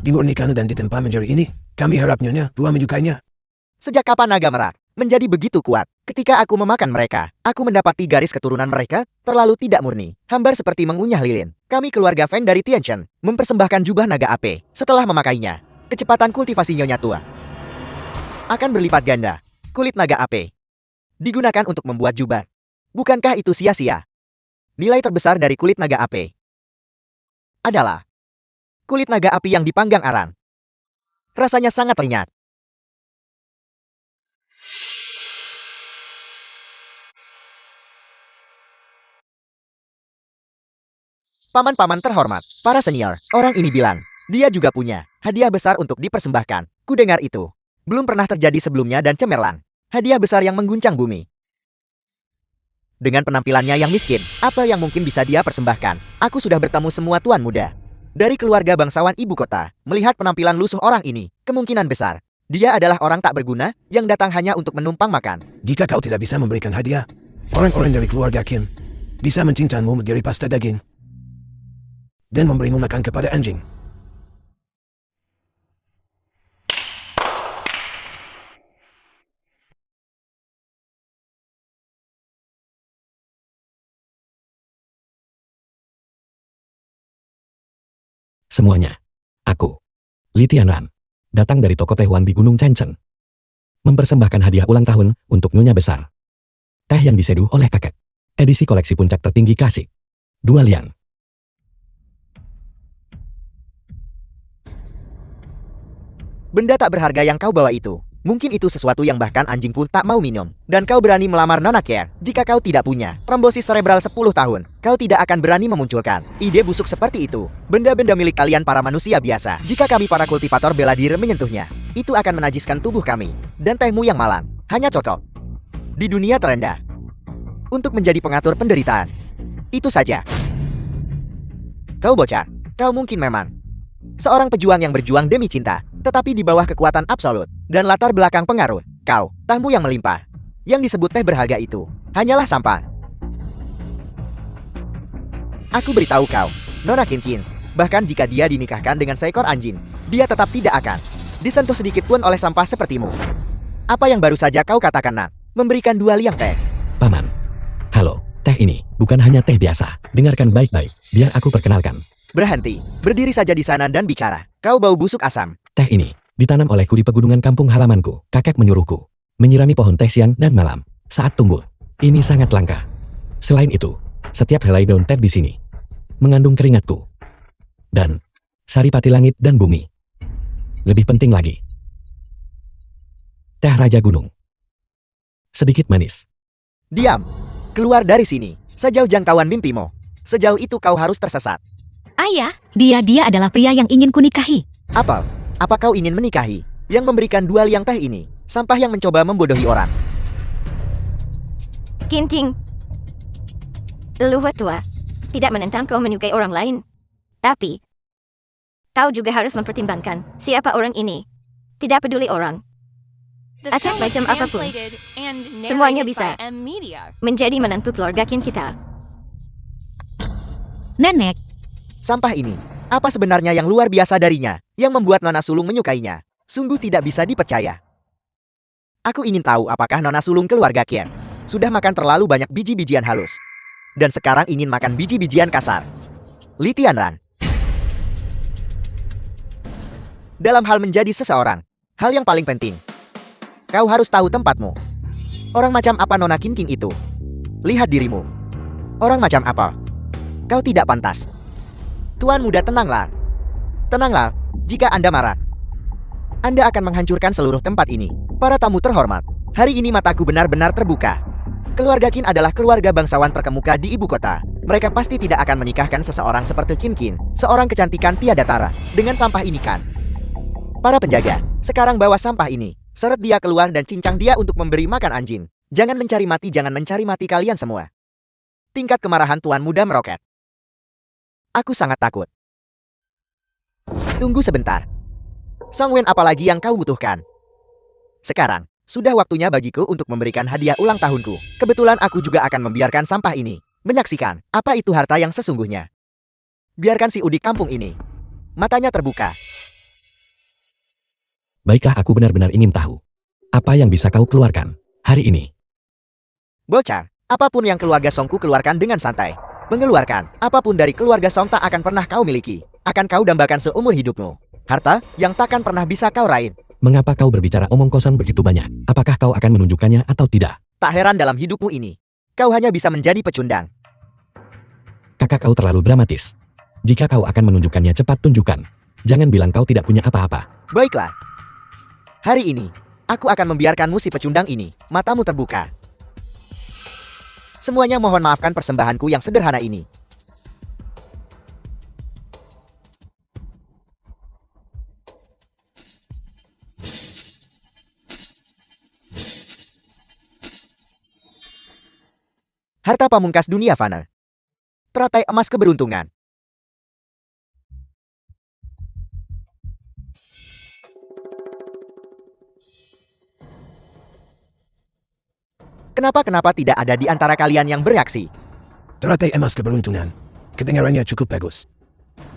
dimurnikan dan ditempa menjadi ini. Kami harap Nyonya Tua menyukainya. Sejak kapan naga merah menjadi begitu kuat? Ketika aku memakan mereka, aku mendapati garis keturunan mereka terlalu tidak murni, hambar seperti mengunyah lilin. Kami keluarga Feng dari Tianchen mempersembahkan jubah naga ape. Setelah memakainya, kecepatan kultivasi Nyonya Tua akan berlipat ganda. Kulit naga ape digunakan untuk membuat jubah. Bukankah itu sia-sia? Nilai terbesar dari kulit naga ape adalah kulit naga api yang dipanggang arang. Rasanya sangat ringan. Paman-paman terhormat, para senior, orang ini bilang, dia juga punya hadiah besar untuk dipersembahkan. Kudengar itu. Belum pernah terjadi sebelumnya dan cemerlang. Hadiah besar yang mengguncang bumi. Dengan penampilannya yang miskin, apa yang mungkin bisa dia persembahkan? Aku sudah bertemu semua tuan muda dari keluarga bangsawan ibu kota. Melihat penampilan lusuh orang ini, kemungkinan besar dia adalah orang tak berguna yang datang hanya untuk menumpang makan. Jika kau tidak bisa memberikan hadiah, orang-orang dari keluarga Qin bisa mencintaimu dari pasta daging dan memberimu makan kepada anjing. Semuanya. Aku, Li Tianran, datang dari toko teh Wan di Gunung Chengcheng. Mempersembahkan hadiah ulang tahun untuk Nyonya Besar. Teh yang diseduh oleh kakek. Edisi koleksi puncak tertinggi klasik. 2 liang. Benda tak berharga yang kau bawa itu. Mungkin itu sesuatu yang bahkan anjing pun tak mau minum. Dan kau berani melamar Nona Care. Jika kau tidak punya trombosis cerebral 10 tahun, kau tidak akan berani memunculkan ide busuk seperti itu. Benda-benda milik kalian para manusia biasa. Jika kami para kultivator bela diri menyentuhnya, itu akan menajiskan tubuh kami. Dan tehmu yang malang hanya cocok di dunia terendah untuk menjadi pengatur penderitaan. Itu saja. Kau bocah, kau mungkin memang seorang pejuang yang berjuang demi cinta, tetapi di bawah kekuatan absolut dan latar belakang pengaruh. Kau, tahmu yang melimpah, yang disebut teh berharga itu, hanyalah sampah. Aku beritahu kau, Nona Qin, bahkan jika dia dinikahkan dengan seekor anjing, dia tetap tidak akan disentuh sedikit pun oleh sampah sepertimu. Apa yang baru saja kau katakan, Nak? Memberikan 2 liang teh. Paman. Halo, teh ini bukan hanya teh biasa. Dengarkan baik-baik, biar aku perkenalkan. Berhenti, berdiri saja di sana dan bicara. Kau bau busuk asam. Teh ini ditanam olehku di pegunungan kampung halamanku. Kakek menyuruhku menyirami pohon teh siang dan malam saat tumbuh. Ini sangat langka. Selain itu, setiap helai daun teh di sini mengandung keringatku dan saripati langit dan bumi. Lebih penting lagi, teh Raja Gunung. Sedikit manis. Diam. Keluar dari sini. Sejauh jangkauan mimpimu. Sejauh itu kau harus tersesat. Ayah, dia adalah pria yang ingin kunikahi. Apel, apa kau ingin menikahi yang memberikan 2 liang teh ini? Sampah yang mencoba membodohi orang. Kinting. Leluhur tua tidak menentang kau menyukai orang lain. Tapi, kau juga harus mempertimbangkan siapa orang ini. Tidak peduli orang The Acak film was macam apapun. translated and Semuanya narrated bisa. by M Media. Menjadi menantu keluarga Kin kita. Nenek, Sampah ini, apa sebenarnya yang luar biasa darinya, yang membuat Nona Sulung menyukainya? Sungguh tidak bisa dipercaya. Aku ingin tahu apakah Nona Sulung keluarga Kian sudah makan terlalu banyak biji-bijian halus. Dan sekarang ingin makan biji-bijian kasar. Li Tianran. Dalam hal menjadi seseorang, hal yang paling penting, kau harus tahu tempatmu. Orang macam apa Nona Kin King itu? Lihat dirimu. Orang macam apa? Kau tidak pantas. Tuan muda, tenanglah. Tenanglah, jika Anda marah, Anda akan menghancurkan seluruh tempat ini. Para tamu terhormat, hari ini mataku benar-benar terbuka. Keluarga Qin adalah keluarga bangsawan terkemuka di ibu kota. Mereka pasti tidak akan menikahkan seseorang seperti Qin Qin, seorang kecantikan tiada tara, dengan sampah ini kan? Para penjaga, sekarang bawa sampah ini. Seret dia keluar dan cincang dia untuk memberi makan anjing. Jangan mencari mati kalian semua. Tingkat kemarahan tuan muda meroket. Aku sangat takut. Tunggu sebentar. Song Wen, apalagi yang kau butuhkan? Sekarang, sudah waktunya bagiku untuk memberikan hadiah ulang tahunku. Kebetulan aku juga akan membiarkan sampah ini menyaksikan apa itu harta yang sesungguhnya. Biarkan si udik kampung ini matanya terbuka. Baiklah, aku benar-benar ingin tahu. Apa yang bisa kau keluarkan hari ini? Bocah, apapun yang keluarga Songku keluarkan dengan santai. Mengeluarkan apapun dari keluarga Song tak akan pernah kau miliki. Akan kau dambakan seumur hidupmu. Harta yang takkan pernah bisa kau raih. Mengapa kau berbicara omong kosong begitu banyak? Apakah kau akan menunjukkannya atau tidak? Tak heran dalam hidupmu ini, kau hanya bisa menjadi pecundang. Kakak, kau terlalu dramatis. Jika kau akan menunjukkannya, cepat tunjukkan. Jangan bilang kau tidak punya apa-apa. Baiklah. Hari ini, aku akan membiarkanmu si pecundang ini, matamu terbuka. Semuanya mohon maafkan persembahanku yang sederhana ini. Harta pamungkas dunia fana. Teratai emas keberuntungan. Kenapa tidak ada di antara kalian yang bereaksi? Teratai emas keberuntungan. Kedengarannya cukup bagus.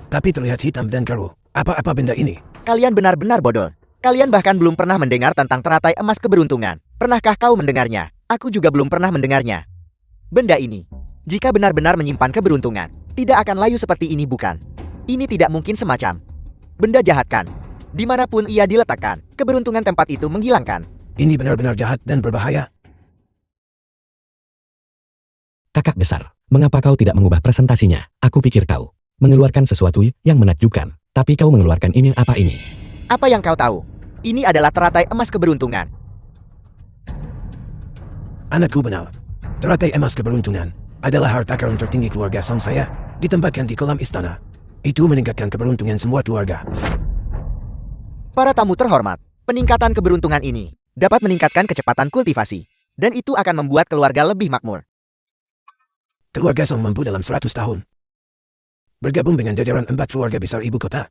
Tapi terlihat hitam dan keruh. Apa benda ini? Kalian benar-benar bodoh. Kalian bahkan belum pernah mendengar tentang teratai emas keberuntungan. Pernahkah kau mendengarnya? Aku juga belum pernah mendengarnya. Benda ini, jika benar-benar menyimpan keberuntungan, tidak akan layu seperti ini, bukan? Ini tidak mungkin semacam benda jahat, kan? Dimanapun ia diletakkan, keberuntungan tempat itu menghilangkan. Ini benar-benar jahat dan berbahaya. Kakak besar, mengapa kau tidak mengubah presentasinya? Aku pikir kau mengeluarkan sesuatu yang menakjubkan, tapi kau mengeluarkan ini. Apa ini? Apa yang kau tahu? Ini adalah teratai emas keberuntungan. Anakku benar. Teratai emas keberuntungan adalah harta karun tertinggi keluarga Song saya. Ditempatkan di kolam istana. Itu meningkatkan keberuntungan semua keluarga. Para tamu terhormat, peningkatan keberuntungan ini dapat meningkatkan kecepatan kultivasi, dan itu akan membuat keluarga lebih makmur. Keluarga Song mampu dalam 100 tahun bergabung dengan jajaran 4 keluarga besar ibu kota.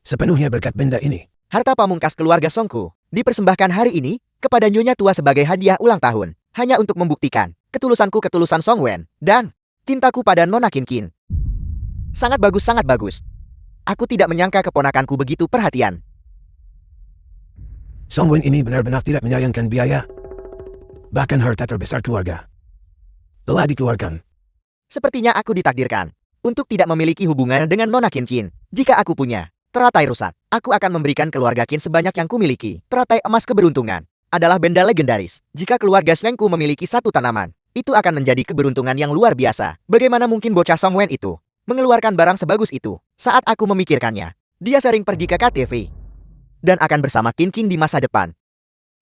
Sepenuhnya berkat benda ini. Harta pamungkas keluarga Songku dipersembahkan hari ini kepada Nyonya Tua sebagai hadiah ulang tahun, hanya untuk membuktikan ketulusan Song Wen dan cintaku pada Nona Qin Qin. Sangat bagus, sangat bagus. Aku tidak menyangka keponakanku begitu perhatian. Song Wen ini benar-benar tidak menyayangkan biaya. Bahkan harta terbesar keluarga telah dikeluarkan. Sepertinya aku ditakdirkan untuk tidak memiliki hubungan dengan Nona Qin Qin. Jika aku punya teratai rusak, aku akan memberikan keluarga Qin sebanyak yang kumiliki. Teratai emas keberuntungan adalah benda legendaris. Jika keluarga Shengku memiliki satu tanaman, itu akan menjadi keberuntungan yang luar biasa. Bagaimana mungkin bocah Song Wen itu mengeluarkan barang sebagus itu? Saat aku memikirkannya, dia sering pergi ke KTV dan akan bersama Qin Qin di masa depan.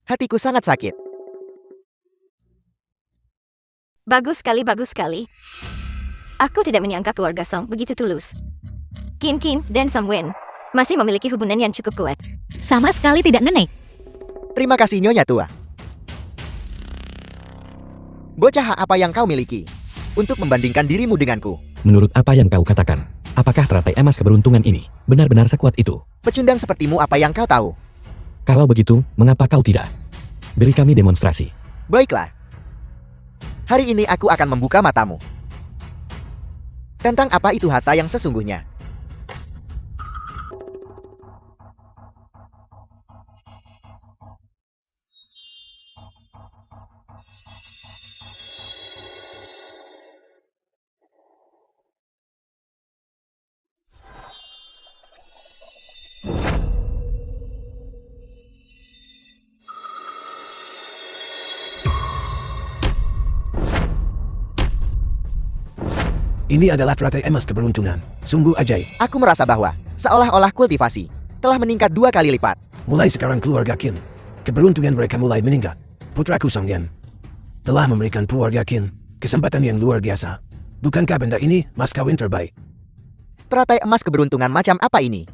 Hatiku sangat sakit. Bagus sekali, bagus sekali. Aku tidak menyangka keluarga Song begitu tulus. Qin Qin dan Song Wen masih memiliki hubungan yang cukup kuat. sama sekali tidak, Nenek. Terima kasih Nyonya Tua. Bocah, apa yang kau miliki untuk membandingkan dirimu denganku? Menurut apa yang kau katakan, apakah teratai emas keberuntungan ini benar-benar sekuat itu? Pecundang sepertimu, apa yang kau tahu? Kalau begitu, mengapa kau tidak Beri kami demonstrasi. Baiklah. Hari ini aku akan membuka matamu tentang apa itu harta yang sesungguhnya. Ini adalah teratai emas keberuntungan. Sungguh ajaib. Aku merasa bahwa seolah-olah kultivasi telah meningkat 2 kali lipat. Mulai sekarang keluarga Qin, keberuntungan mereka mulai meningkat. Putraku Song Yan telah memberikan keluarga Qin kesempatan yang luar biasa. Bukankah benda ini mas kawin terbaik? Teratai emas keberuntungan macam apa ini?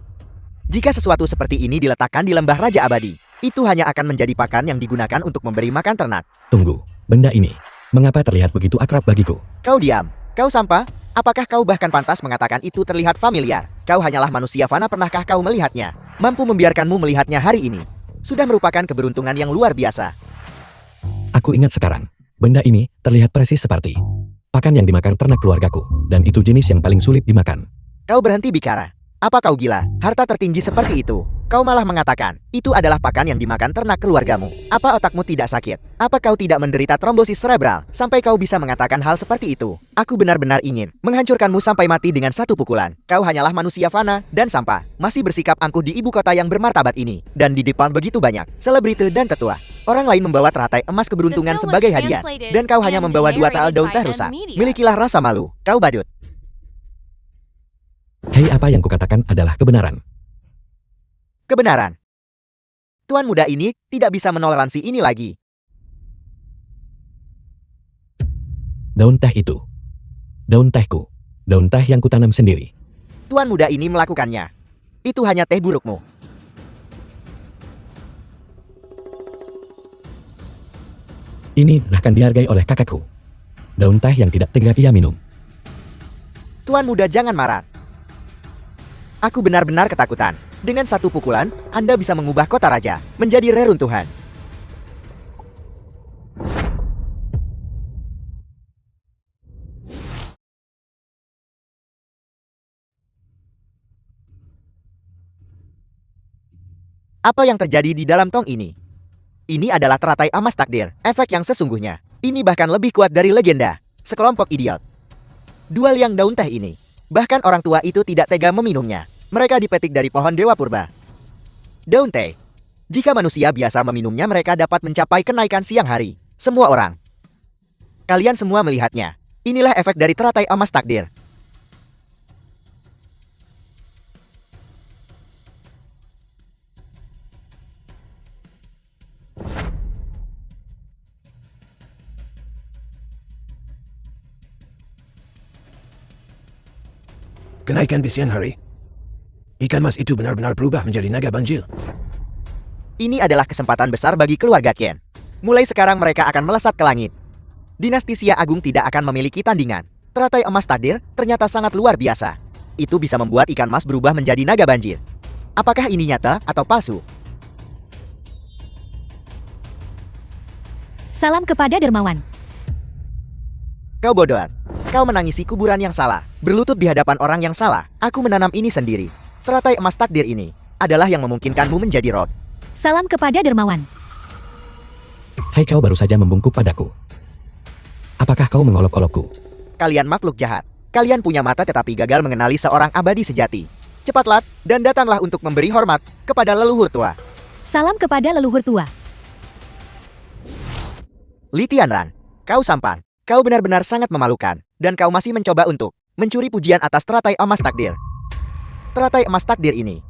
Jika sesuatu seperti ini diletakkan di lembah Raja Abadi, itu hanya akan menjadi pakan yang digunakan untuk memberi makan ternak. Tunggu, benda ini, mengapa terlihat begitu akrab bagiku? Kau diam. Kau sampah? Apakah kau bahkan pantas mengatakan itu terlihat familiar? Kau hanyalah manusia fana, pernahkah kau melihatnya? Mampu membiarkanmu melihatnya hari ini sudah merupakan keberuntungan yang luar biasa. Aku ingat sekarang, benda ini terlihat persis seperti pakan yang dimakan ternak keluargaku, dan itu jenis yang paling sulit dimakan. Kau berhenti bicara. Apa kau gila? Harta tertinggi seperti itu. Kau malah mengatakan, itu adalah pakan yang dimakan ternak keluargamu. Apa otakmu tidak sakit? Apa kau tidak menderita trombosis cerebral, sampai kau bisa mengatakan hal seperti itu? Aku benar-benar ingin menghancurkanmu sampai mati dengan satu pukulan. Kau hanyalah manusia fana dan sampah, masih bersikap angkuh di ibu kota yang bermartabat ini. Dan di depan begitu banyak selebriti dan tetua. Orang lain membawa teratai emas keberuntungan sebagai hadiah, dan kau hanya membawa 2 tael daun teh rusak. Milikilah rasa malu, kau badut. Hei, apa yang kukatakan adalah kebenaran. Kebenaran. Tuan muda ini tidak bisa menoleransi ini lagi. Daun teh itu. Daun tehku. Daun teh yang kutanam sendiri. Tuan muda ini melakukannya. Itu hanya teh burukmu. Ini akan dihargai oleh kakakku. Daun teh yang tidak tega ia minum. Tuan muda, jangan marah. Aku benar-benar ketakutan. Dengan satu pukulan, Anda bisa mengubah kota raja menjadi reruntuhan. Apa yang terjadi di dalam tong ini? Ini adalah teratai emas takdir, efek yang sesungguhnya. Ini bahkan lebih kuat dari legenda. Sekelompok idiot. Dua liang daun teh ini. Bahkan orang tua itu tidak tega meminumnya. Mereka dipetik dari pohon Dewa Purba. Daun teh. Jika manusia biasa meminumnya, mereka dapat mencapai kenaikan siang hari. Semua orang. Kalian semua melihatnya. Inilah efek dari teratai emas takdir. Kenaikan di siang hari. Ikan mas itu benar-benar berubah menjadi naga banjir. Ini adalah kesempatan besar bagi keluarga Qin. Mulai sekarang mereka akan melesat ke langit. Dinasti Xia Agung tidak akan memiliki tandingan. Teratai emas takdir ternyata sangat luar biasa. Itu bisa membuat ikan mas berubah menjadi naga banjir. Apakah ini nyata atau palsu? Salam kepada dermawan. Kau bodoh. Kau menangisi kuburan yang salah. Berlutut di hadapan orang yang salah. Aku menanam ini sendiri. Teratai emas takdir ini adalah yang memungkinkanmu menjadi roh. Salam kepada dermawan. Hai, kau baru saja membungkuk padaku. Apakah kau mengolok-olokku? Kalian makhluk jahat. Kalian punya mata tetapi gagal mengenali seorang abadi sejati. Cepatlah dan datanglah untuk memberi hormat kepada leluhur tua. Salam kepada leluhur tua. Li Tianran, kau sampan. Kau benar-benar sangat memalukan. Dan kau masih mencoba untuk mencuri pujian atas teratai emas takdir. Teratai emas takdir ini.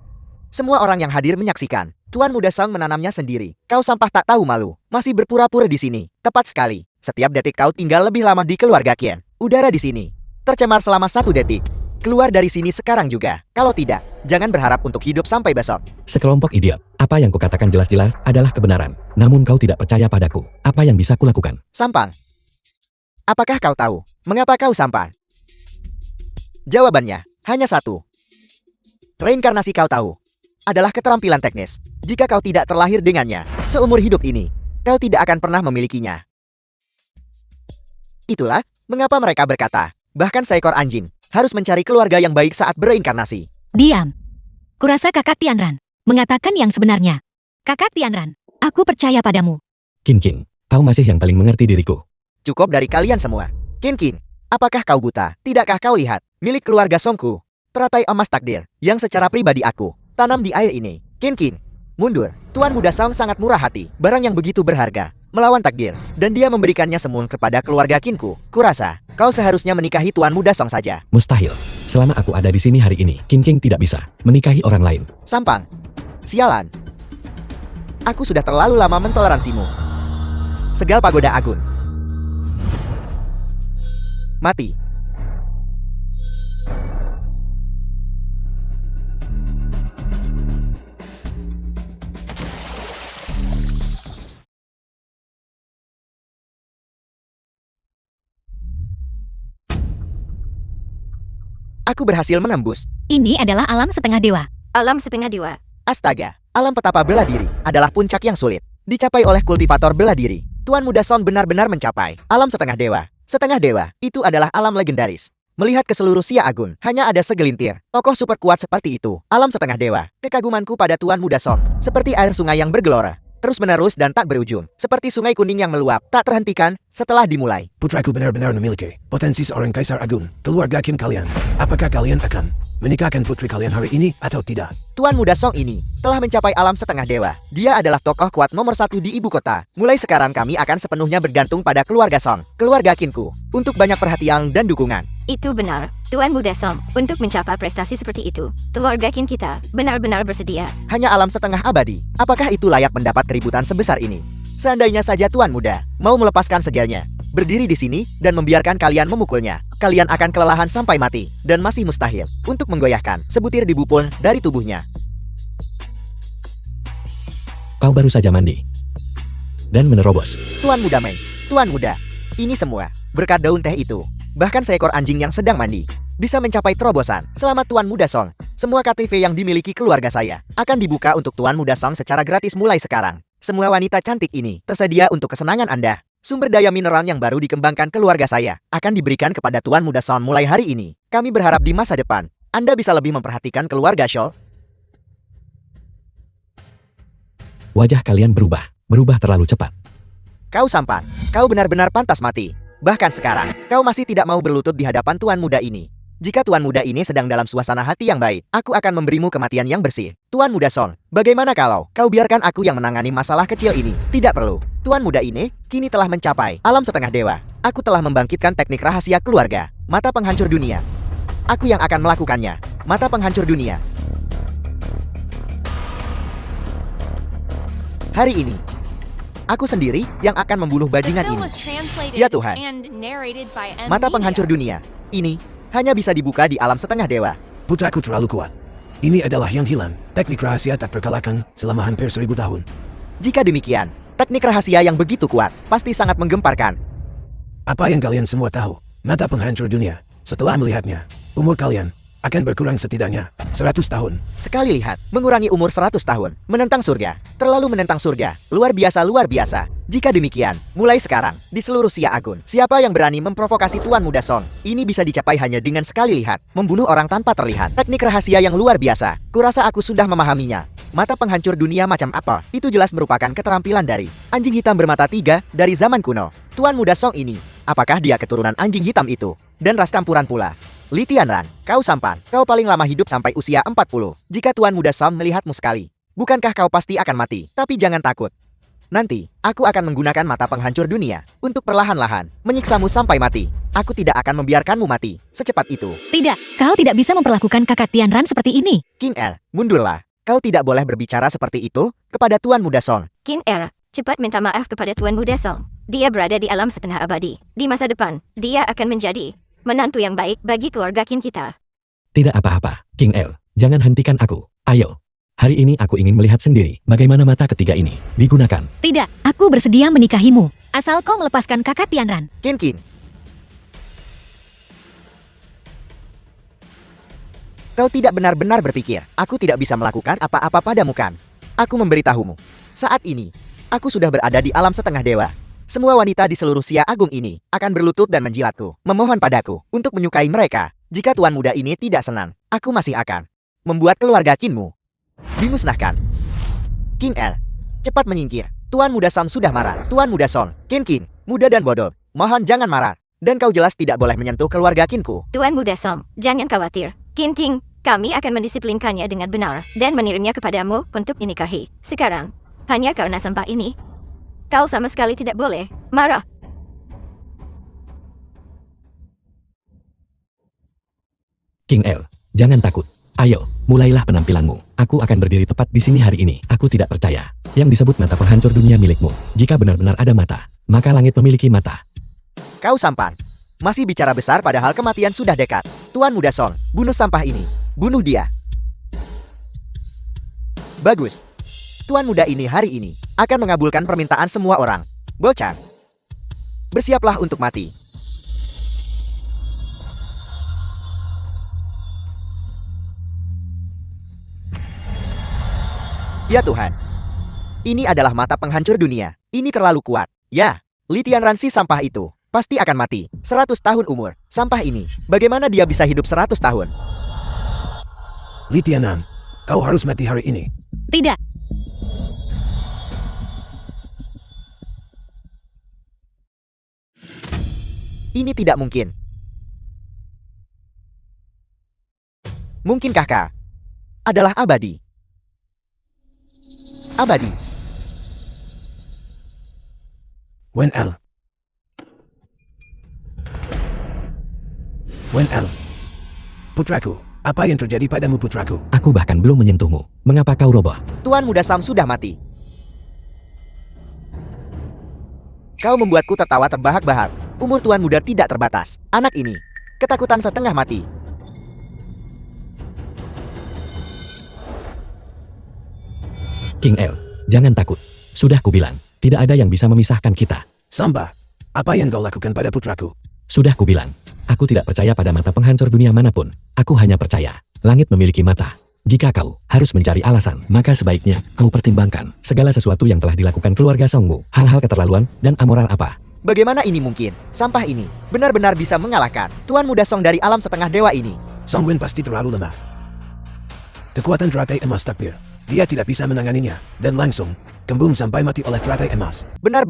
Semua orang yang hadir menyaksikan. Tuan muda Song menanamnya sendiri. Kau sampah tak tahu malu. Masih berpura-pura di sini. Tepat sekali. Setiap detik kau tinggal lebih lama di keluarga Qin. Udara di sini tercemar selama 1 detik. Keluar dari sini sekarang juga. Kalau tidak, jangan berharap untuk hidup sampai besok. Sekelompok idiot. Apa yang kukatakan jelas-jelas adalah kebenaran. Namun kau tidak percaya padaku. Apa yang bisa kulakukan? Sampang. Apakah kau tahu mengapa kau sampang? Jawabannya hanya satu. Reinkarnasi, kau tahu, adalah keterampilan teknis. Jika kau tidak terlahir dengannya seumur hidup ini, kau tidak akan pernah memilikinya. Itulah mengapa mereka berkata, bahkan seekor anjing harus mencari keluarga yang baik saat bereinkarnasi. Diam. Kurasa kakak Tianran mengatakan yang sebenarnya. Kakak Tianran, aku percaya padamu. Kin Kin, kau masih yang paling mengerti diriku. Cukup dari kalian semua. Kin Kin, apakah kau buta? Tidakkah kau lihat milik keluarga Songku? Teratai emas takdir yang secara pribadi aku tanam di air ini. Kin Kin, mundur. Tuan Muda Song sangat murah hati. Barang yang begitu berharga melawan takdir, dan dia memberikannya semua kepada keluarga Kinku. Kurasa, kau seharusnya menikahi Tuan Muda Song saja. Mustahil. Selama aku ada di sini hari ini, King King tidak bisa menikahi orang lain. Sampang. Sialan. Aku sudah terlalu lama mentoleransimu. Segal Pagoda Agun. Mati. Aku berhasil menembus. Ini adalah alam setengah dewa. Alam setengah dewa. Astaga, alam petapa bela diri adalah puncak yang sulit dicapai oleh kultivator bela diri. Tuan Muda Song benar-benar mencapai alam setengah dewa. Setengah dewa itu adalah alam legendaris. Melihat ke seluruh Sia Agun, hanya ada segelintir tokoh super kuat seperti itu. Alam setengah dewa. Kekagumanku pada Tuan Muda Song seperti air sungai yang bergelora, terus-menerus dan tak berujung, seperti sungai kuning yang meluap, tak terhentikan setelah dimulai. Putraku benar-benar memiliki potensi seorang kaisar agung. Keluarga Kim kalian, apakah kalian akan menikahkan putri kalian hari ini atau tidak? Tuan Muda Song ini telah mencapai alam setengah dewa. Dia adalah tokoh kuat nomor 1 di ibu kota. Mulai sekarang kami akan sepenuhnya bergantung pada keluarga Song, keluarga Kinku, untuk banyak perhatian dan dukungan. Itu benar, Tuan Muda Song. Untuk mencapai prestasi seperti itu, keluarga Kin kita benar-benar bersedia. Hanya alam setengah abadi. Apakah itu layak mendapat keributan sebesar ini? Seandainya saja Tuan Muda mau melepaskan segelnya, berdiri di sini dan membiarkan kalian memukulnya, kalian akan kelelahan sampai mati, dan masih mustahil untuk menggoyahkan sebutir debu pun dari tubuhnya. Kau baru saja mandi dan menerobos. Tuan Muda Mei, Tuan Muda, ini semua berkat daun teh itu. Bahkan seekor anjing yang sedang mandi bisa mencapai terobosan. Selamat Tuan Muda Song. Semua KTV yang dimiliki keluarga saya akan dibuka untuk Tuan Muda Song secara gratis mulai sekarang. Semua wanita cantik ini tersedia untuk kesenangan Anda. Sumber daya mineral yang baru dikembangkan keluarga saya akan diberikan kepada Tuan Muda Song mulai hari ini. Kami berharap di masa depan Anda bisa lebih memperhatikan keluarga Shaw. Wajah kalian berubah terlalu cepat. Kau sampan, kau benar-benar pantas mati. Bahkan sekarang, kau masih tidak mau berlutut di hadapan Tuan Muda ini. Jika Tuan Muda ini sedang dalam suasana hati yang baik, aku akan memberimu kematian yang bersih. Tuan Muda Song, bagaimana kalau kau biarkan aku yang menangani masalah kecil ini? Tidak perlu. Tuan Muda ini kini telah mencapai alam setengah dewa. Aku telah membangkitkan teknik rahasia keluarga, mata penghancur dunia. Aku yang akan melakukannya. Mata penghancur dunia. Hari ini, aku sendiri yang akan membunuh The bajingan film ini. was translated Ya Tuhan. and narrated by M. Mata Media. penghancur dunia ini hanya bisa dibuka di alam setengah dewa. Putraku terlalu kuat. Ini adalah yang hilang. Teknik rahasia tak terkalahkan selama hampir 1000 tahun. Jika demikian, teknik rahasia yang begitu kuat pasti sangat menggemparkan. Apa yang kalian semua tahu? Mata penghancur dunia. Setelah melihatnya, umur kalian akan berkurang setidaknya 100 tahun. Sekali lihat, mengurangi umur 100 tahun, menentang surga, terlalu menentang surga, luar biasa luar biasa. Jika demikian, mulai sekarang, di seluruh Sia Agun, siapa yang berani memprovokasi Tuan Muda Song, ini bisa dicapai hanya dengan sekali lihat, membunuh orang tanpa terlihat. Teknik rahasia yang luar biasa, kurasa aku sudah memahaminya. Mata penghancur dunia macam apa? Itu jelas merupakan keterampilan dari anjing hitam bermata 3 dari zaman kuno. Tuan Muda Song ini, apakah dia keturunan anjing hitam itu? Dan ras campuran pula. Li Tianran, kau sampan. Kau paling lama hidup sampai usia 40. Jika Tuan Muda Song melihatmu sekali, bukankah kau pasti akan mati? Tapi jangan takut. Nanti, aku akan menggunakan mata penghancur dunia untuk perlahan-lahan menyiksamu sampai mati. Aku tidak akan membiarkanmu mati secepat itu. Tidak, kau tidak bisa memperlakukan kakak Tianran seperti ini. King Er, mundurlah. Kau tidak boleh berbicara seperti itu kepada Tuan Muda Song. Kin Er, cepat minta maaf kepada Tuan Muda Song. Dia berada di alam setengah abadi. Di masa depan, dia akan menjadi menantu yang baik bagi keluarga Kin kita. Tidak apa-apa, King El. Jangan hentikan aku. Ayo. Hari ini aku ingin melihat sendiri bagaimana mata ketiga ini digunakan. Tidak, aku bersedia menikahimu. Asal kau melepaskan kakak Tianran. Kin. Kau tidak benar-benar berpikir, aku tidak bisa melakukan apa-apa padamu kan? Aku memberitahumu. Saat ini, Aku sudah berada di alam setengah dewa. Semua wanita di seluruh Sia Agung ini akan berlutut dan menjilatku, memohon padaku untuk menyukai mereka. Jika tuan muda ini tidak senang, aku masih akan membuat keluarga Kinmu dimusnahkan. King Er, cepat menyingkir. Tuan muda Sam sudah marah. Tuan muda Song, King, muda dan bodoh. Mohon jangan marah. Dan kau jelas tidak boleh menyentuh keluarga Kinku. Tuan muda Som, jangan khawatir. King, kami akan mendisiplinkannya dengan benar dan mengirimnya kepadamu untuk dinikahi. Sekarang, hanya karena sampah ini, kau sama sekali tidak boleh marah. King El, jangan takut. Ayo, mulailah penampilanmu. Aku akan berdiri tepat di sini hari ini. Aku tidak percaya. Yang disebut mata penghancur dunia milikmu. Jika benar-benar ada mata, maka langit memiliki mata. Kau sampan. Masih bicara besar padahal kematian sudah dekat. Tuan muda Song, bunuh sampah ini. Bunuh dia. Bagus. Tuan muda ini hari ini akan mengabulkan permintaan semua orang. Bocah, bersiaplah untuk mati. Ya Tuhan. Ini adalah mata penghancur dunia. Ini terlalu kuat. Ya, Litian Ransi sampah itu pasti akan mati. 100 tahun umur. Sampah ini, bagaimana dia bisa hidup 100 tahun? Litianan, kau harus mati hari ini. Tidak. Ini tidak mungkin. Mungkinkah kau adalah abadi? Abadi. Wen El. Putraku, apa yang terjadi padamu putraku? Aku bahkan belum menyentuhmu. Mengapa kau roboh? Tuan muda Sam sudah mati. Kau membuatku tertawa terbahak-bahak. Umur tuan muda tidak terbatas. Anak ini, ketakutan setengah mati. King El, jangan takut. Sudah kubilang, tidak ada yang bisa memisahkan kita. Samba, apa yang kau lakukan pada putraku? Sudah kubilang, aku tidak percaya pada mata penghancur dunia manapun. Aku hanya percaya, langit memiliki mata. Jika kau harus mencari alasan, maka sebaiknya kau pertimbangkan segala sesuatu yang telah dilakukan keluarga Songmu. Hal-hal keterlaluan dan amoral apa. Bagaimana ini mungkin? Sampah ini benar-benar bisa mengalahkan Tuan muda Song dari alam setengah dewa ini. Songwen pasti terlalu lemah. Kekuatan teratai emas takbir. Dia tidak bisa menanganinya, dan langsung kembung sampai mati oleh teratai emas. Benar.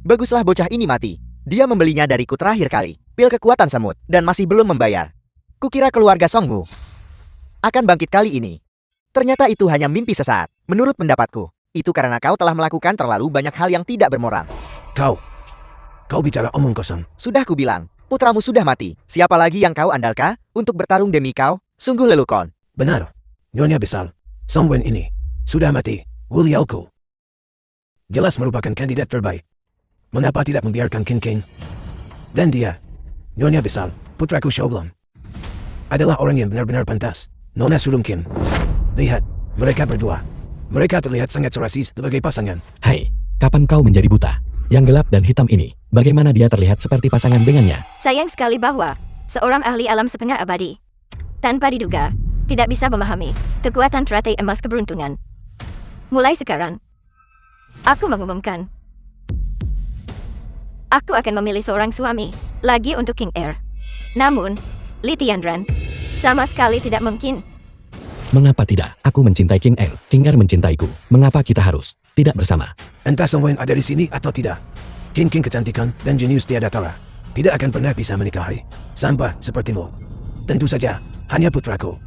Baguslah bocah ini mati. Dia membelinya dariku terakhir kali. Pil kekuatan semut, dan masih belum membayar. Kukira keluarga Songmu akan bangkit kali ini. Ternyata itu hanya mimpi sesaat. Menurut pendapatku, itu karena kau telah melakukan terlalu banyak hal yang tidak bermoral. Kau bicara omong kosong. Sudah kubilang, putramu sudah mati. Siapa lagi yang kau andalkan untuk bertarung demi kau? Sungguh lelukon. Benar, Nyonya besar. Songwen ini sudah mati. Wu Liaoku jelas merupakan kandidat terbaik. Mengapa tidak membiarkan King? Dan dia, Nyonya besar, putraku Xiaoblong, adalah orang yang benar-benar pantas. Nona Surumkin. Lihat, mereka berdua. Mereka terlihat sangat serasi sebagai pasangan. Hai, kapan kau menjadi buta? Yang gelap dan hitam ini, bagaimana dia terlihat seperti pasangan dengannya? Sayang sekali bahwa seorang ahli alam setengah abadi tanpa diduga tidak bisa memahami kekuatan teratai emas keberuntungan. Mulai sekarang, aku mengumumkan, aku akan memilih seorang suami lagi untuk King Er. Namun, Li Tianran sama sekali tidak mungkin. Mengapa tidak? Aku mencintai King Er. King Er mencintaiku. Mengapa kita harus tidak bersama? Entah Songwen ada di sini atau tidak, King kecantikan dan jenius tiada tara tidak akan pernah bisa menikahi sampah sepertimu. Tentu saja, hanya putraku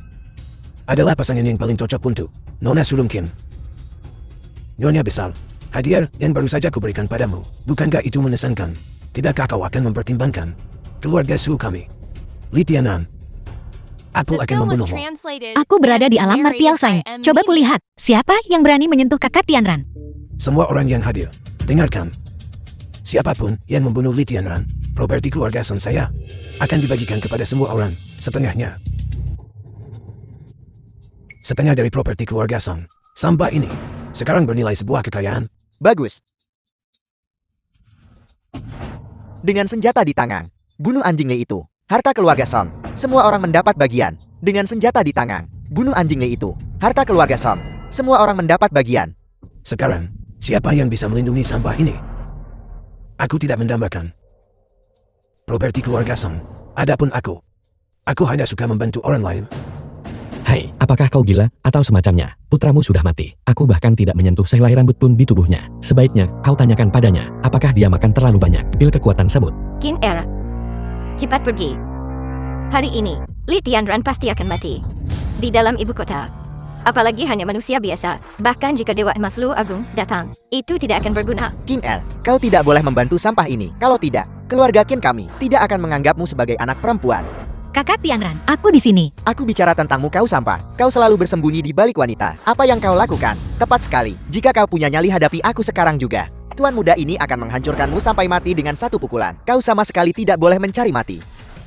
adalah pasangan yang paling cocok untuk Nona Surumkin. Nyonya besar, hadiah yang baru saja kuberikan padamu. Bukankah itu mengesankan? Tidakkah kau akan mempertimbangkan keluarga suhu kami? Li Tianan, aku The akan film was membunuhmu. translated Aku berada di and alam narrated martial by Sang. M. Coba kulihat, siapa yang berani menyentuh kakak Tianran? Semua orang yang hadir, dengarkan. Siapapun yang membunuh Li Tianran, properti keluarga Song saya akan dibagikan kepada semua orang, setengahnya. Setengah dari properti keluarga Song. Sampah ini sekarang bernilai sebuah kekayaan. Bagus. Dengan senjata di tangan, bunuh anjing Li itu. Harta keluarga Song. Semua orang mendapat bagian. Dengan senjata di tangan, bunuh anjing Li itu. Harta keluarga Song. Semua orang mendapat bagian. Sekarang, Siapa yang bisa melindungi sampah ini? Aku tidak mendambakan properti keluarga Song. Adapun aku hanya suka membantu orang lain. Hai, apakah kau gila atau semacamnya? Putramu sudah mati. Aku bahkan tidak menyentuh sehelai rambut pun di tubuhnya. Sebaiknya kau tanyakan padanya, apakah dia makan terlalu banyak pil kekuatan semut. Qin Er, cepat pergi. Hari ini, Li Tianran pasti akan mati. Di dalam ibu kota. Apalagi hanya manusia biasa. Bahkan jika Dewa Emas Lu Agung datang, itu tidak akan berguna. King El, kau tidak boleh membantu sampah ini. Kalau tidak, keluarga Qin kami tidak akan menganggapmu sebagai anak perempuan. Kakak Tianran, aku di sini. Aku bicara tentangmu kau sampah. Kau selalu bersembunyi di balik wanita. Apa yang kau lakukan? Tepat sekali. Jika kau punya nyali hadapi aku sekarang juga. Tuan muda ini akan menghancurkanmu sampai mati dengan satu pukulan. Kau sama sekali tidak boleh mencari mati.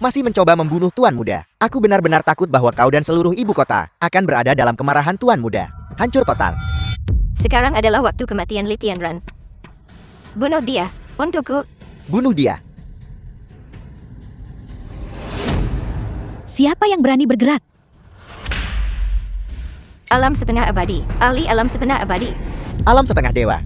Masih mencoba membunuh Tuan Muda. Aku benar-benar takut bahwa kau dan seluruh ibu kota akan berada dalam kemarahan Tuan Muda. Hancur total. Sekarang adalah waktu kematian Li Tianran. Bunuh dia, untukku. Bunuh dia. Siapa yang berani bergerak? Alam setengah abadi, ahli alam setengah abadi. Alam setengah dewa.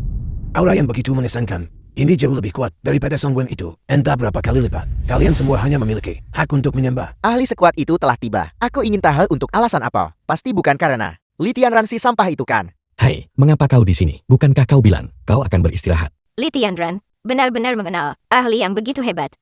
Aura yang begitu mengesankan. Ini jauh lebih kuat daripada Song Wen itu. Entah berapa kali lipat. Kalian semua hanya memiliki hak untuk menyembah. Ahli sekuat itu telah tiba. Aku ingin tahu untuk alasan apa. Pasti bukan karena Li Tianran si sampah itu kan? Hai, mengapa kau di sini? Bukankah kau bilang kau akan beristirahat? Li Tianran benar-benar mengenal ahli yang begitu hebat.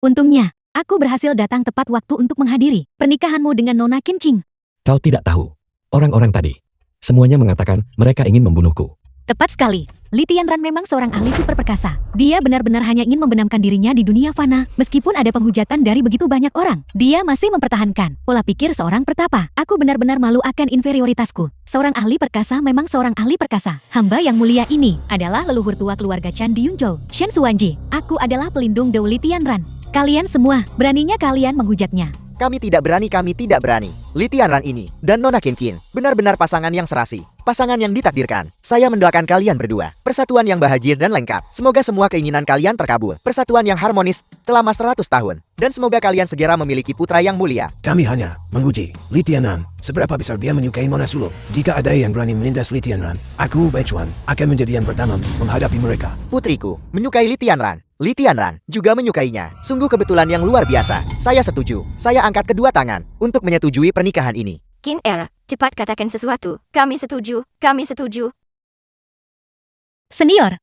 Untungnya, aku berhasil datang tepat waktu untuk menghadiri pernikahanmu dengan Nona Qin Ching. Kau tidak tahu. Orang-orang tadi, semuanya mengatakan mereka ingin membunuhku. Tepat sekali. Li Tianran memang seorang ahli super perkasa. Dia benar-benar hanya ingin membenamkan dirinya di dunia fana. Meskipun ada penghujatan dari begitu banyak orang, dia masih mempertahankan pola pikir seorang pertapa. Aku benar-benar malu akan inferioritasku. Seorang ahli perkasa memang seorang ahli perkasa. Hamba yang mulia ini adalah leluhur tua keluarga Chan di Yunzhou, Shen Suanji. Aku adalah pelindung Dou Li Tianran. Kalian semua, beraninya kalian menghujatnya. Kami tidak berani. Li Tianran ini dan Nona Qin Qin benar-benar pasangan yang serasi. Pasangan yang ditakdirkan. Saya mendoakan kalian berdua. Persatuan yang bahagia dan lengkap. Semoga semua keinginan kalian terkabul. Persatuan yang harmonis selama 100 tahun. Dan semoga kalian segera memiliki putra yang mulia. Kami hanya menguji Li Tianran. Seberapa besar dia menyukai Mona Sulu. Jika ada yang berani menindas Li Tianran, aku, Bai Chuan, akan menjadi yang pertama menghadapi mereka. Putriku menyukai Li Tianran. Li Tianran juga menyukainya. Sungguh kebetulan yang luar biasa. Saya setuju. Saya angkat kedua tangan untuk menyetujui pernikahan ini. Qin Er, cepat katakan sesuatu. Kami setuju, kami setuju. Senior.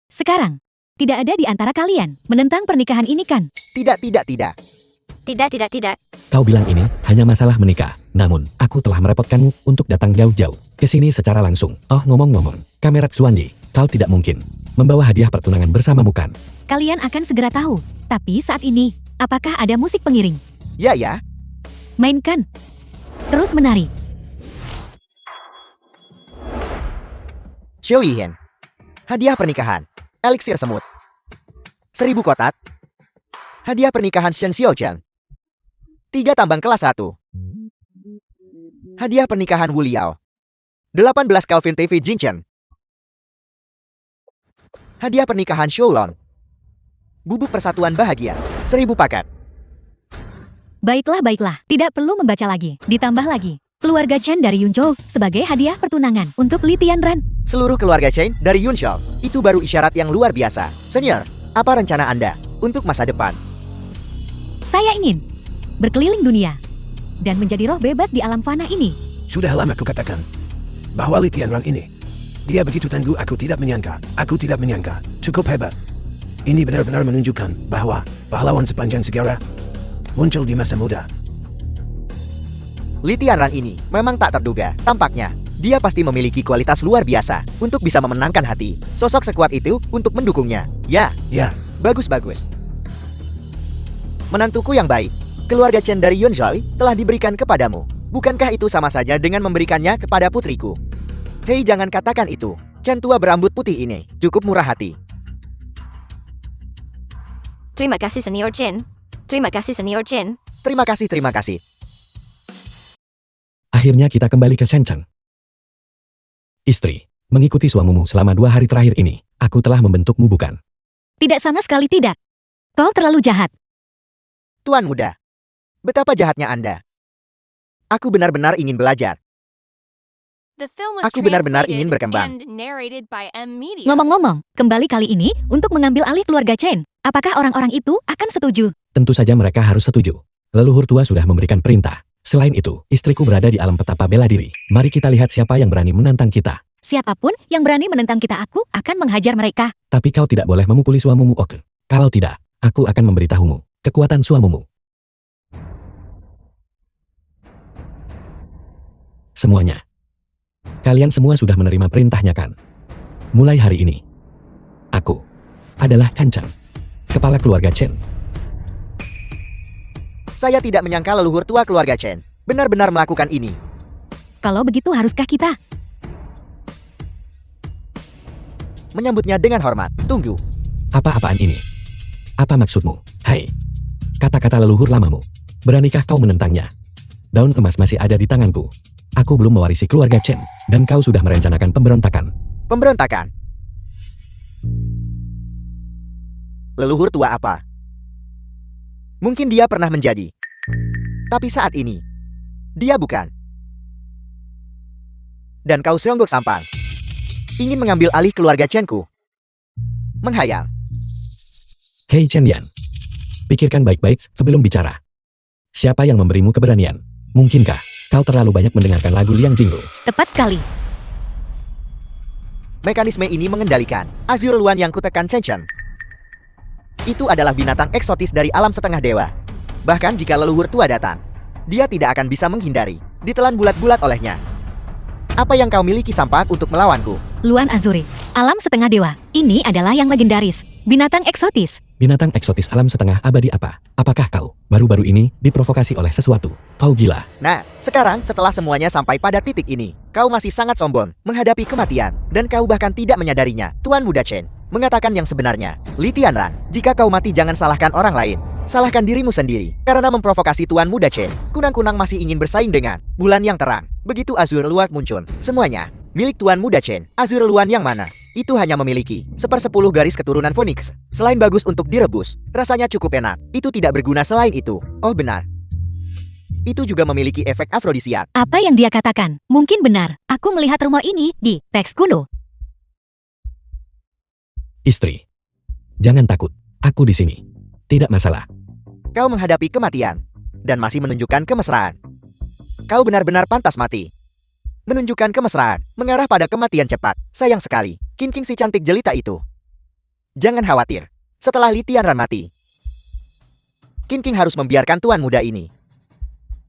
Sekarang, tidak ada di antara kalian menentang pernikahan ini kan? Tidak. Tidak. Kau bilang ini hanya masalah menikah. Namun, aku telah merepotkanmu untuk datang jauh-jauh ke sini secara langsung. Oh, ngomong-ngomong, Kamerat Suanji, kau tidak mungkin membawa hadiah pertunangan bersamamu kan? Kalian akan segera tahu. Tapi saat ini, apakah ada musik pengiring? Ya. Mainkan. Terus menari. Xiao Yihen. Hadiah pernikahan. Eliksir semut. 1000 kotak. Hadiah pernikahan Shen Xiaocheng. 3 tambang kelas 1. Hadiah pernikahan Wu Liao. 18 Calvin TV Jingchen. Hadiah pernikahan Shoulon. Bubuk persatuan bahagia. 1000 paket. Baiklah. Tidak perlu membaca lagi. Ditambah lagi. Keluarga Chen dari Yunzhou sebagai hadiah pertunangan untuk Li Tianran. Seluruh keluarga Chen dari Yunzhou. Itu baru isyarat yang luar biasa. Senior, apa rencana Anda untuk masa depan? Saya ingin berkeliling dunia dan menjadi roh bebas di alam fana ini. Sudah lama ku katakan bahwa Li Tianran ini, dia begitu tangguh. Aku tidak menyangka. Cukup hebat. Ini benar-benar menunjukkan bahwa pahlawan sepanjang sejarah muncul di masa muda. Li Tianran ini memang tak terduga. Tampaknya, dia pasti memiliki kualitas luar biasa untuk bisa memenangkan hati sosok sekuat itu untuk mendukungnya. Ya, bagus. Menantuku yang baik, keluarga Chen dari Yunzhou telah diberikan kepadamu. Bukankah itu sama saja dengan memberikannya kepada putriku? Hei, jangan katakan itu. Chen tua berambut putih ini cukup murah hati. Terima kasih Senior Chen. Terima kasih. Akhirnya kita kembali ke Shenzhen. Istri, mengikuti suamimu selama 2 hari terakhir ini, aku telah membentukmu bukan? Tidak, sama sekali tidak. Kau terlalu jahat. Tuan muda, betapa jahatnya Anda. Aku benar-benar ingin belajar. The film was Aku benar-benar translated ingin berkembang. and narrated by M Media. Ngomong-ngomong, kembali kali ini untuk mengambil alih keluarga Chen. Apakah orang-orang itu akan setuju? Tentu saja mereka harus setuju. Leluhur tua sudah memberikan perintah. Selain itu, istriku berada di alam petapa bela diri. Mari kita lihat siapa yang berani menantang kita. Siapapun yang berani menentang kita, aku akan menghajar mereka. Tapi kau tidak boleh memukuli suamimu, oke? Kalau tidak, aku akan memberitahumu kekuatan suamimu. Semuanya. Kalian semua sudah menerima perintahnya kan? Mulai hari ini, aku adalah Kancang, kepala keluarga Chen. Saya tidak menyangka leluhur tua keluarga Chen benar-benar melakukan ini. Kalau begitu haruskah kita? Menyambutnya dengan hormat. Tunggu. Apa-apaan ini? Apa maksudmu? Hai, kata-kata leluhur lamamu. Beranikah kau menentangnya? Daun emas masih ada di tanganku. Aku belum mewarisi keluarga Chen, dan kau sudah merencanakan pemberontakan. Pemberontakan. Leluhur tua apa? Mungkin dia pernah menjadi. Tapi saat ini, dia bukan. Dan kau seonggok sampan. Ingin mengambil alih keluarga Chen-ku. Menghayal. Hei Chen Yan, pikirkan baik-baik sebelum bicara. Siapa yang memberimu keberanian? Mungkinkah kau terlalu banyak mendengarkan lagu Liang Jinggu? Tepat sekali. Mekanisme ini mengendalikan Azure Luan yang kutekan Chen Chen. Itu adalah binatang eksotis dari alam setengah dewa. Bahkan jika leluhur tua datang, dia tidak akan bisa menghindari, ditelan bulat-bulat olehnya. Apa yang kau miliki Sampak untuk melawanku? Luan Azure, alam setengah dewa. Ini adalah yang legendaris. Binatang eksotis. Binatang eksotis alam setengah abadi apa? Apakah kau baru-baru ini diprovokasi oleh sesuatu? Kau gila. Nah, sekarang setelah semuanya sampai pada titik ini, kau masih sangat sombong menghadapi kematian, dan kau bahkan tidak menyadarinya. Tuan Muda Chen mengatakan yang sebenarnya. Li Tianran, jika kau mati jangan salahkan orang lain. Salahkan dirimu sendiri. Karena memprovokasi Tuan Muda Chen, kunang-kunang masih ingin bersaing dengan bulan yang terang. Begitu Azure Luan muncul, semuanya milik Tuan Muda Chen. Azure Luan yang mana? Itu hanya memiliki 1/10 garis keturunan Phoenix. Selain bagus untuk direbus, rasanya cukup enak. Itu tidak berguna selain itu. Oh benar. Itu juga memiliki efek afrodisiak. Apa yang dia katakan? Mungkin benar. Aku melihat rumor ini di teks kuno. Istri, jangan takut. Aku di sini. Tidak masalah. Kau menghadapi kematian dan masih menunjukkan kemesraan. Kau benar-benar pantas mati. Menunjukkan kemesraan, mengarah pada kematian cepat. Sayang sekali, Qin Qing si cantik jelita itu. Jangan khawatir, setelah Li Tianran mati, Qin Qing harus membiarkan tuan muda ini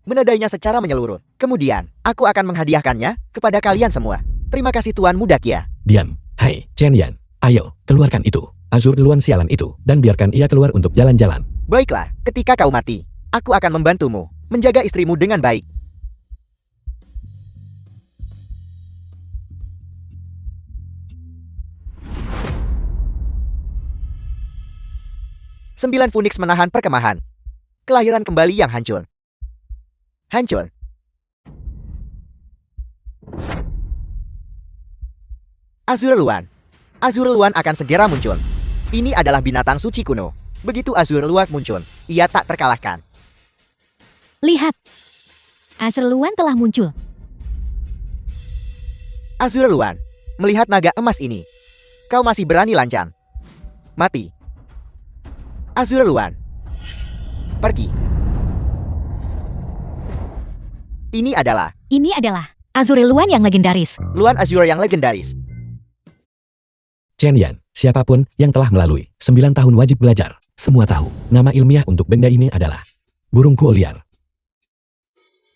menadainya secara menyeluruh. Kemudian, aku akan menghadiahkannya kepada kalian semua. Terima kasih Tuan Muda Kia. Diam. Hai, Chen Yan. Ayo, keluarkan itu. Azure Luan sialan itu, dan biarkan ia keluar untuk jalan-jalan. Baiklah, ketika kau mati, aku akan membantumu menjaga istrimu dengan baik. Sembilan Phoenix menahan perkemahan. Kelahiran kembali yang hancur. Hancur. Azure Luan. Azure Luan akan segera muncul. Ini adalah binatang suci kuno. Begitu Azure Luan muncul, ia tak terkalahkan. Lihat. Azure Luan telah muncul. Azure Luan, melihat naga emas ini, kau masih berani lancang. Mati. Azure Luan. Pergi. Ini adalah Azure Luan yang legendaris. Luan Azure yang legendaris. Chen Yan, siapapun yang telah melalui 9 tahun wajib belajar, semua tahu nama ilmiah untuk benda ini adalah burung kuil liar.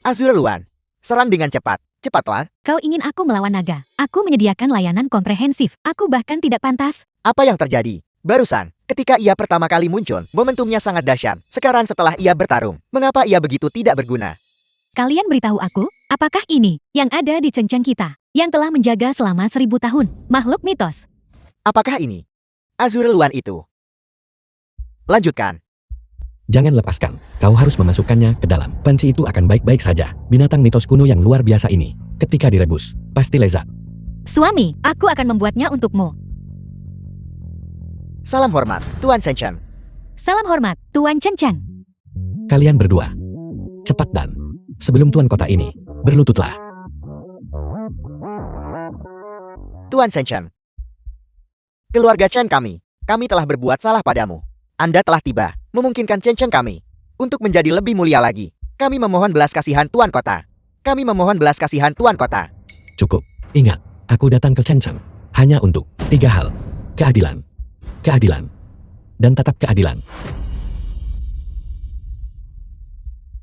Azure Luan, serang dengan cepat. Cepatlah. Kau ingin aku melawan naga. Aku menyediakan layanan komprehensif. Aku bahkan tidak pantas. Apa yang terjadi? Barusan, ketika ia pertama kali muncul, momentumnya sangat dahsyat. Sekarang setelah ia bertarung, mengapa ia begitu tidak berguna? Kalian beritahu aku, apakah ini yang ada di cencang kita, yang telah menjaga selama 1000 tahun, makhluk mitos? Apakah ini Azure Luan itu? Lanjutkan. Jangan lepaskan, kau harus memasukkannya ke dalam. Panci itu akan baik-baik saja. Binatang mitos kuno yang luar biasa ini, ketika direbus, pasti lezat. Suami, aku akan membuatnya untukmu. Salam hormat, Tuan Chen Chen. Salam hormat, Tuan Chen Chen. Kalian berdua, cepat dan sebelum tuan kota ini, berlututlah. Tuan Chen Chen. Keluarga Chen kami telah berbuat salah padamu. Anda telah tiba, memungkinkan Chen Chen kami untuk menjadi lebih mulia lagi. Kami memohon belas kasihan Tuan Kota. Kami memohon belas kasihan Tuan Kota. Cukup. Ingat, aku datang ke Chen Chen hanya untuk 3 hal. Keadilan, keadilan, dan tetap keadilan.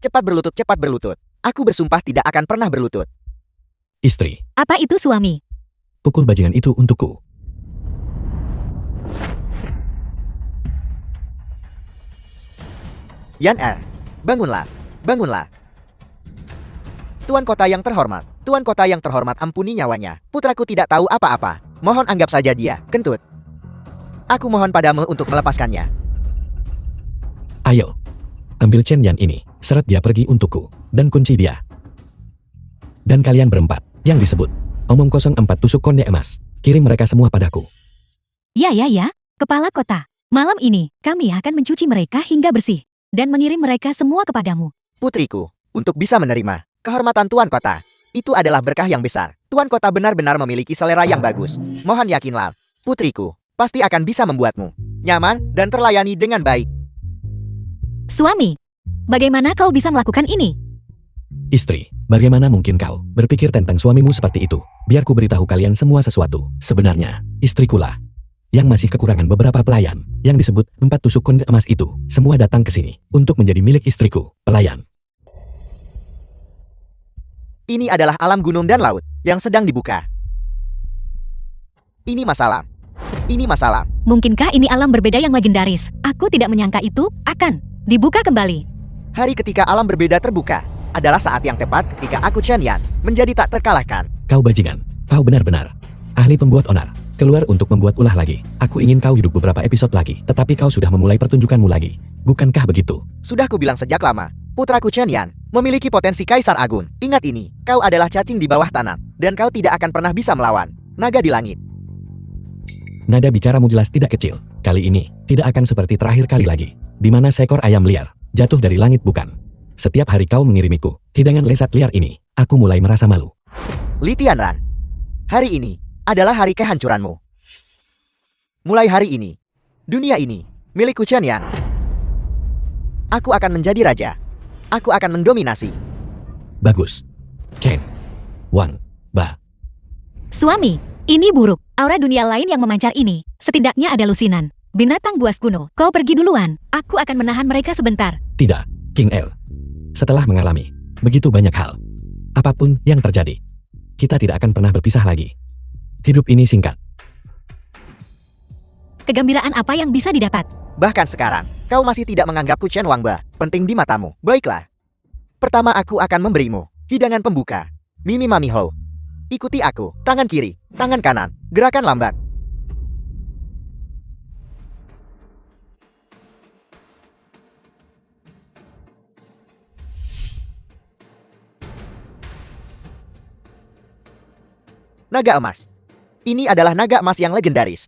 Cepat berlutut, cepat berlutut. Aku bersumpah tidak akan pernah berlutut. Istri, Apa itu suami? pukul bajingan itu untukku. Yan Er, bangunlah, bangunlah. Tuan Kota yang terhormat, Tuan Kota yang terhormat, ampuni nyawanya. Putraku tidak tahu apa-apa. Mohon anggap saja dia kentut. Aku mohon padamu untuk melepaskannya. Ayo, ambil Chen Yan ini, seret dia pergi untukku, dan kunci dia. Dan kalian berempat, yang disebut omong kosong 4 tusuk konde emas, kirim mereka semua padaku. Ya, Kepala Kota. Malam ini, kami akan mencuci mereka hingga bersih. Dan mengirim mereka semua kepadamu. Putriku, untuk bisa menerima kehormatan Tuan Kota, itu adalah berkah yang besar. Tuan Kota benar-benar memiliki selera yang bagus. Mohon yakinlah, putriku, pasti akan bisa membuatmu nyaman dan terlayani dengan baik. Suami, bagaimana kau bisa melakukan ini? Istri, bagaimana mungkin kau berpikir tentang suamimu seperti itu? Biar ku beritahu kalian semua sesuatu. Sebenarnya, istrikulah yang masih kekurangan beberapa pelayan, yang disebut 4 tusuk konde emas itu, semua datang ke sini untuk menjadi milik istriku, pelayan. Ini adalah alam gunung dan laut yang sedang dibuka. Ini masalah. Ini masalah. Mungkinkah ini alam berbeda yang legendaris? Aku tidak menyangka itu akan dibuka kembali. Hari ketika alam berbeda terbuka adalah saat yang tepat ketika aku Chen Yan menjadi tak terkalahkan. Kau bajingan, kau benar-benar ahli pembuat onar. Keluar untuk membuat ulah lagi. Aku ingin kau hidup beberapa episode lagi, tetapi kau sudah memulai pertunjukanmu lagi. Bukankah begitu? Sudah kubilang sejak lama, putraku Chen Yan memiliki potensi Kaisar Agung. Ingat ini, kau adalah cacing di bawah tanah, dan kau tidak akan pernah bisa melawan naga di langit. Nada bicaramu jelas tidak kecil. Kali ini, tidak akan seperti terakhir kali lagi, di mana seekor ayam liar jatuh dari langit bukan. Setiap hari kau mengirimiku hidangan lezat liar ini, aku mulai merasa malu. Li Tianran, hari ini adalah hari kehancuranmu. Mulai hari ini, dunia ini milikku Chen Yan. Aku akan menjadi raja. Aku akan mendominasi. Bagus. Chen Wang Ba. Suami, ini buruk. Aura dunia lain yang memancar ini, setidaknya ada lusinan. Binatang buas kuno, kau pergi duluan. Aku akan menahan mereka sebentar. Tidak, King El. Setelah mengalami begitu banyak hal, apapun yang terjadi, kita tidak akan pernah berpisah lagi. Hidup ini singkat. Kegembiraan apa yang bisa didapat? Bahkan sekarang, kau masih tidak menganggapku Chen Wangba penting di matamu. Baiklah. Pertama aku akan memberimu hidangan pembuka. Mimi Mami Ho. Ikuti aku. Tangan kiri, tangan kanan, gerakan lambat. Naga emas. Ini adalah naga emas yang legendaris.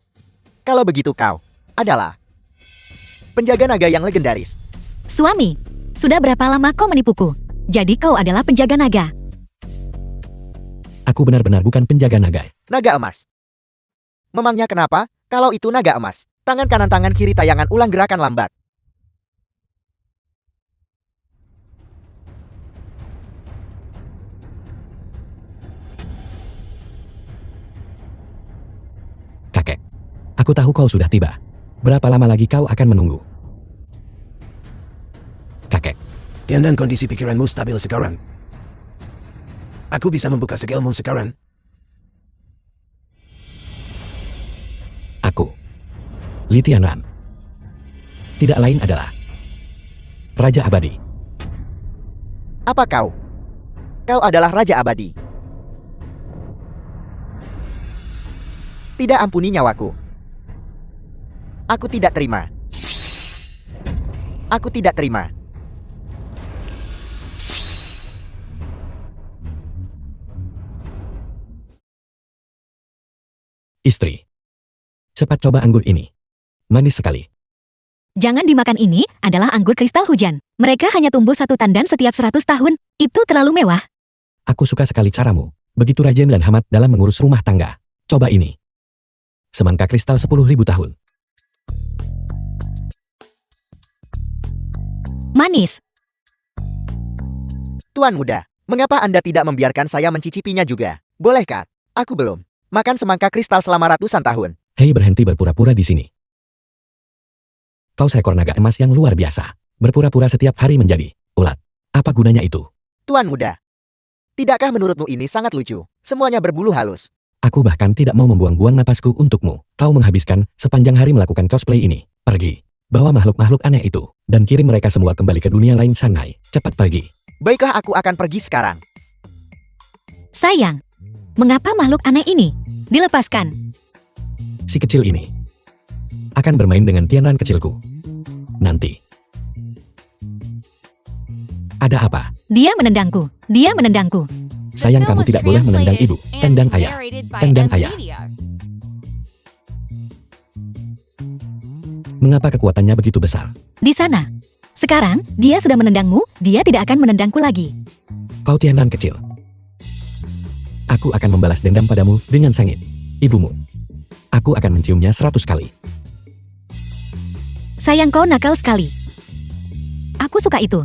Kalau begitu kau adalah penjaga naga yang legendaris. Suami, sudah berapa lama kau menipuku? Jadi kau adalah penjaga naga. Aku benar-benar bukan penjaga naga. Naga emas. Memangnya kenapa? Kalau itu naga emas, tangan kanan tangan kiri tayangan ulang gerakan lambat. Kakek, aku tahu kau sudah tiba. Berapa lama lagi kau akan menunggu? Kakek, Tiandang kondisi pikiranmu stabil sekarang. Aku bisa membuka segelmu sekarang. aku, Li Tianran, tidak lain adalah Raja Abadi. Apa kau? Kau adalah Raja Abadi. Tidak ampuni nyawaku. Aku tidak terima. Aku tidak terima. Istri, cepat coba anggur ini. Manis sekali. Jangan dimakan, ini adalah anggur kristal hujan. Mereka hanya tumbuh 1 tandan setiap 100 tahun. Itu terlalu mewah. Aku suka sekali caramu. Begitu rajin dan hemat dalam mengurus rumah tangga. Coba ini. Semangka kristal 10.000 tahun. Manis. Tuan muda, mengapa Anda tidak membiarkan saya mencicipinya juga? Bolehkah? Aku belum makan semangka kristal selama ratusan tahun. Hei, berhenti berpura-pura di sini. Kau seekor naga emas yang luar biasa. Berpura-pura setiap hari menjadi ulat. Apa gunanya itu? Tuan muda, tidakkah menurutmu ini sangat lucu? Semuanya berbulu halus. Aku bahkan tidak mau membuang-buang napasku untukmu. Kau menghabiskan sepanjang hari melakukan cosplay ini. Pergi. Bawa makhluk-makhluk aneh itu. Dan kirim mereka semua kembali ke dunia lain Shanghai. Cepat pergi. Baiklah, aku akan pergi sekarang. Sayang. Mengapa makhluk aneh ini dilepaskan? Si kecil ini akan bermain dengan Tianran kecilku. Nanti. Ada apa? Dia menendangku. Dia menendangku. The Sayang, film kamu was tidak boleh menendang translated ibu. and Tendang ayah. narrated by Tendang ayah. NVIDIA. Mengapa kekuatannya begitu besar? Di sana. Sekarang, dia sudah menendangmu, dia tidak akan menendangku lagi. Kau Tianran kecil. Aku akan membalas dendam padamu dengan sengit. Ibumu. Aku akan menciumnya 100 kali. Sayang, kau nakal sekali. Aku suka itu.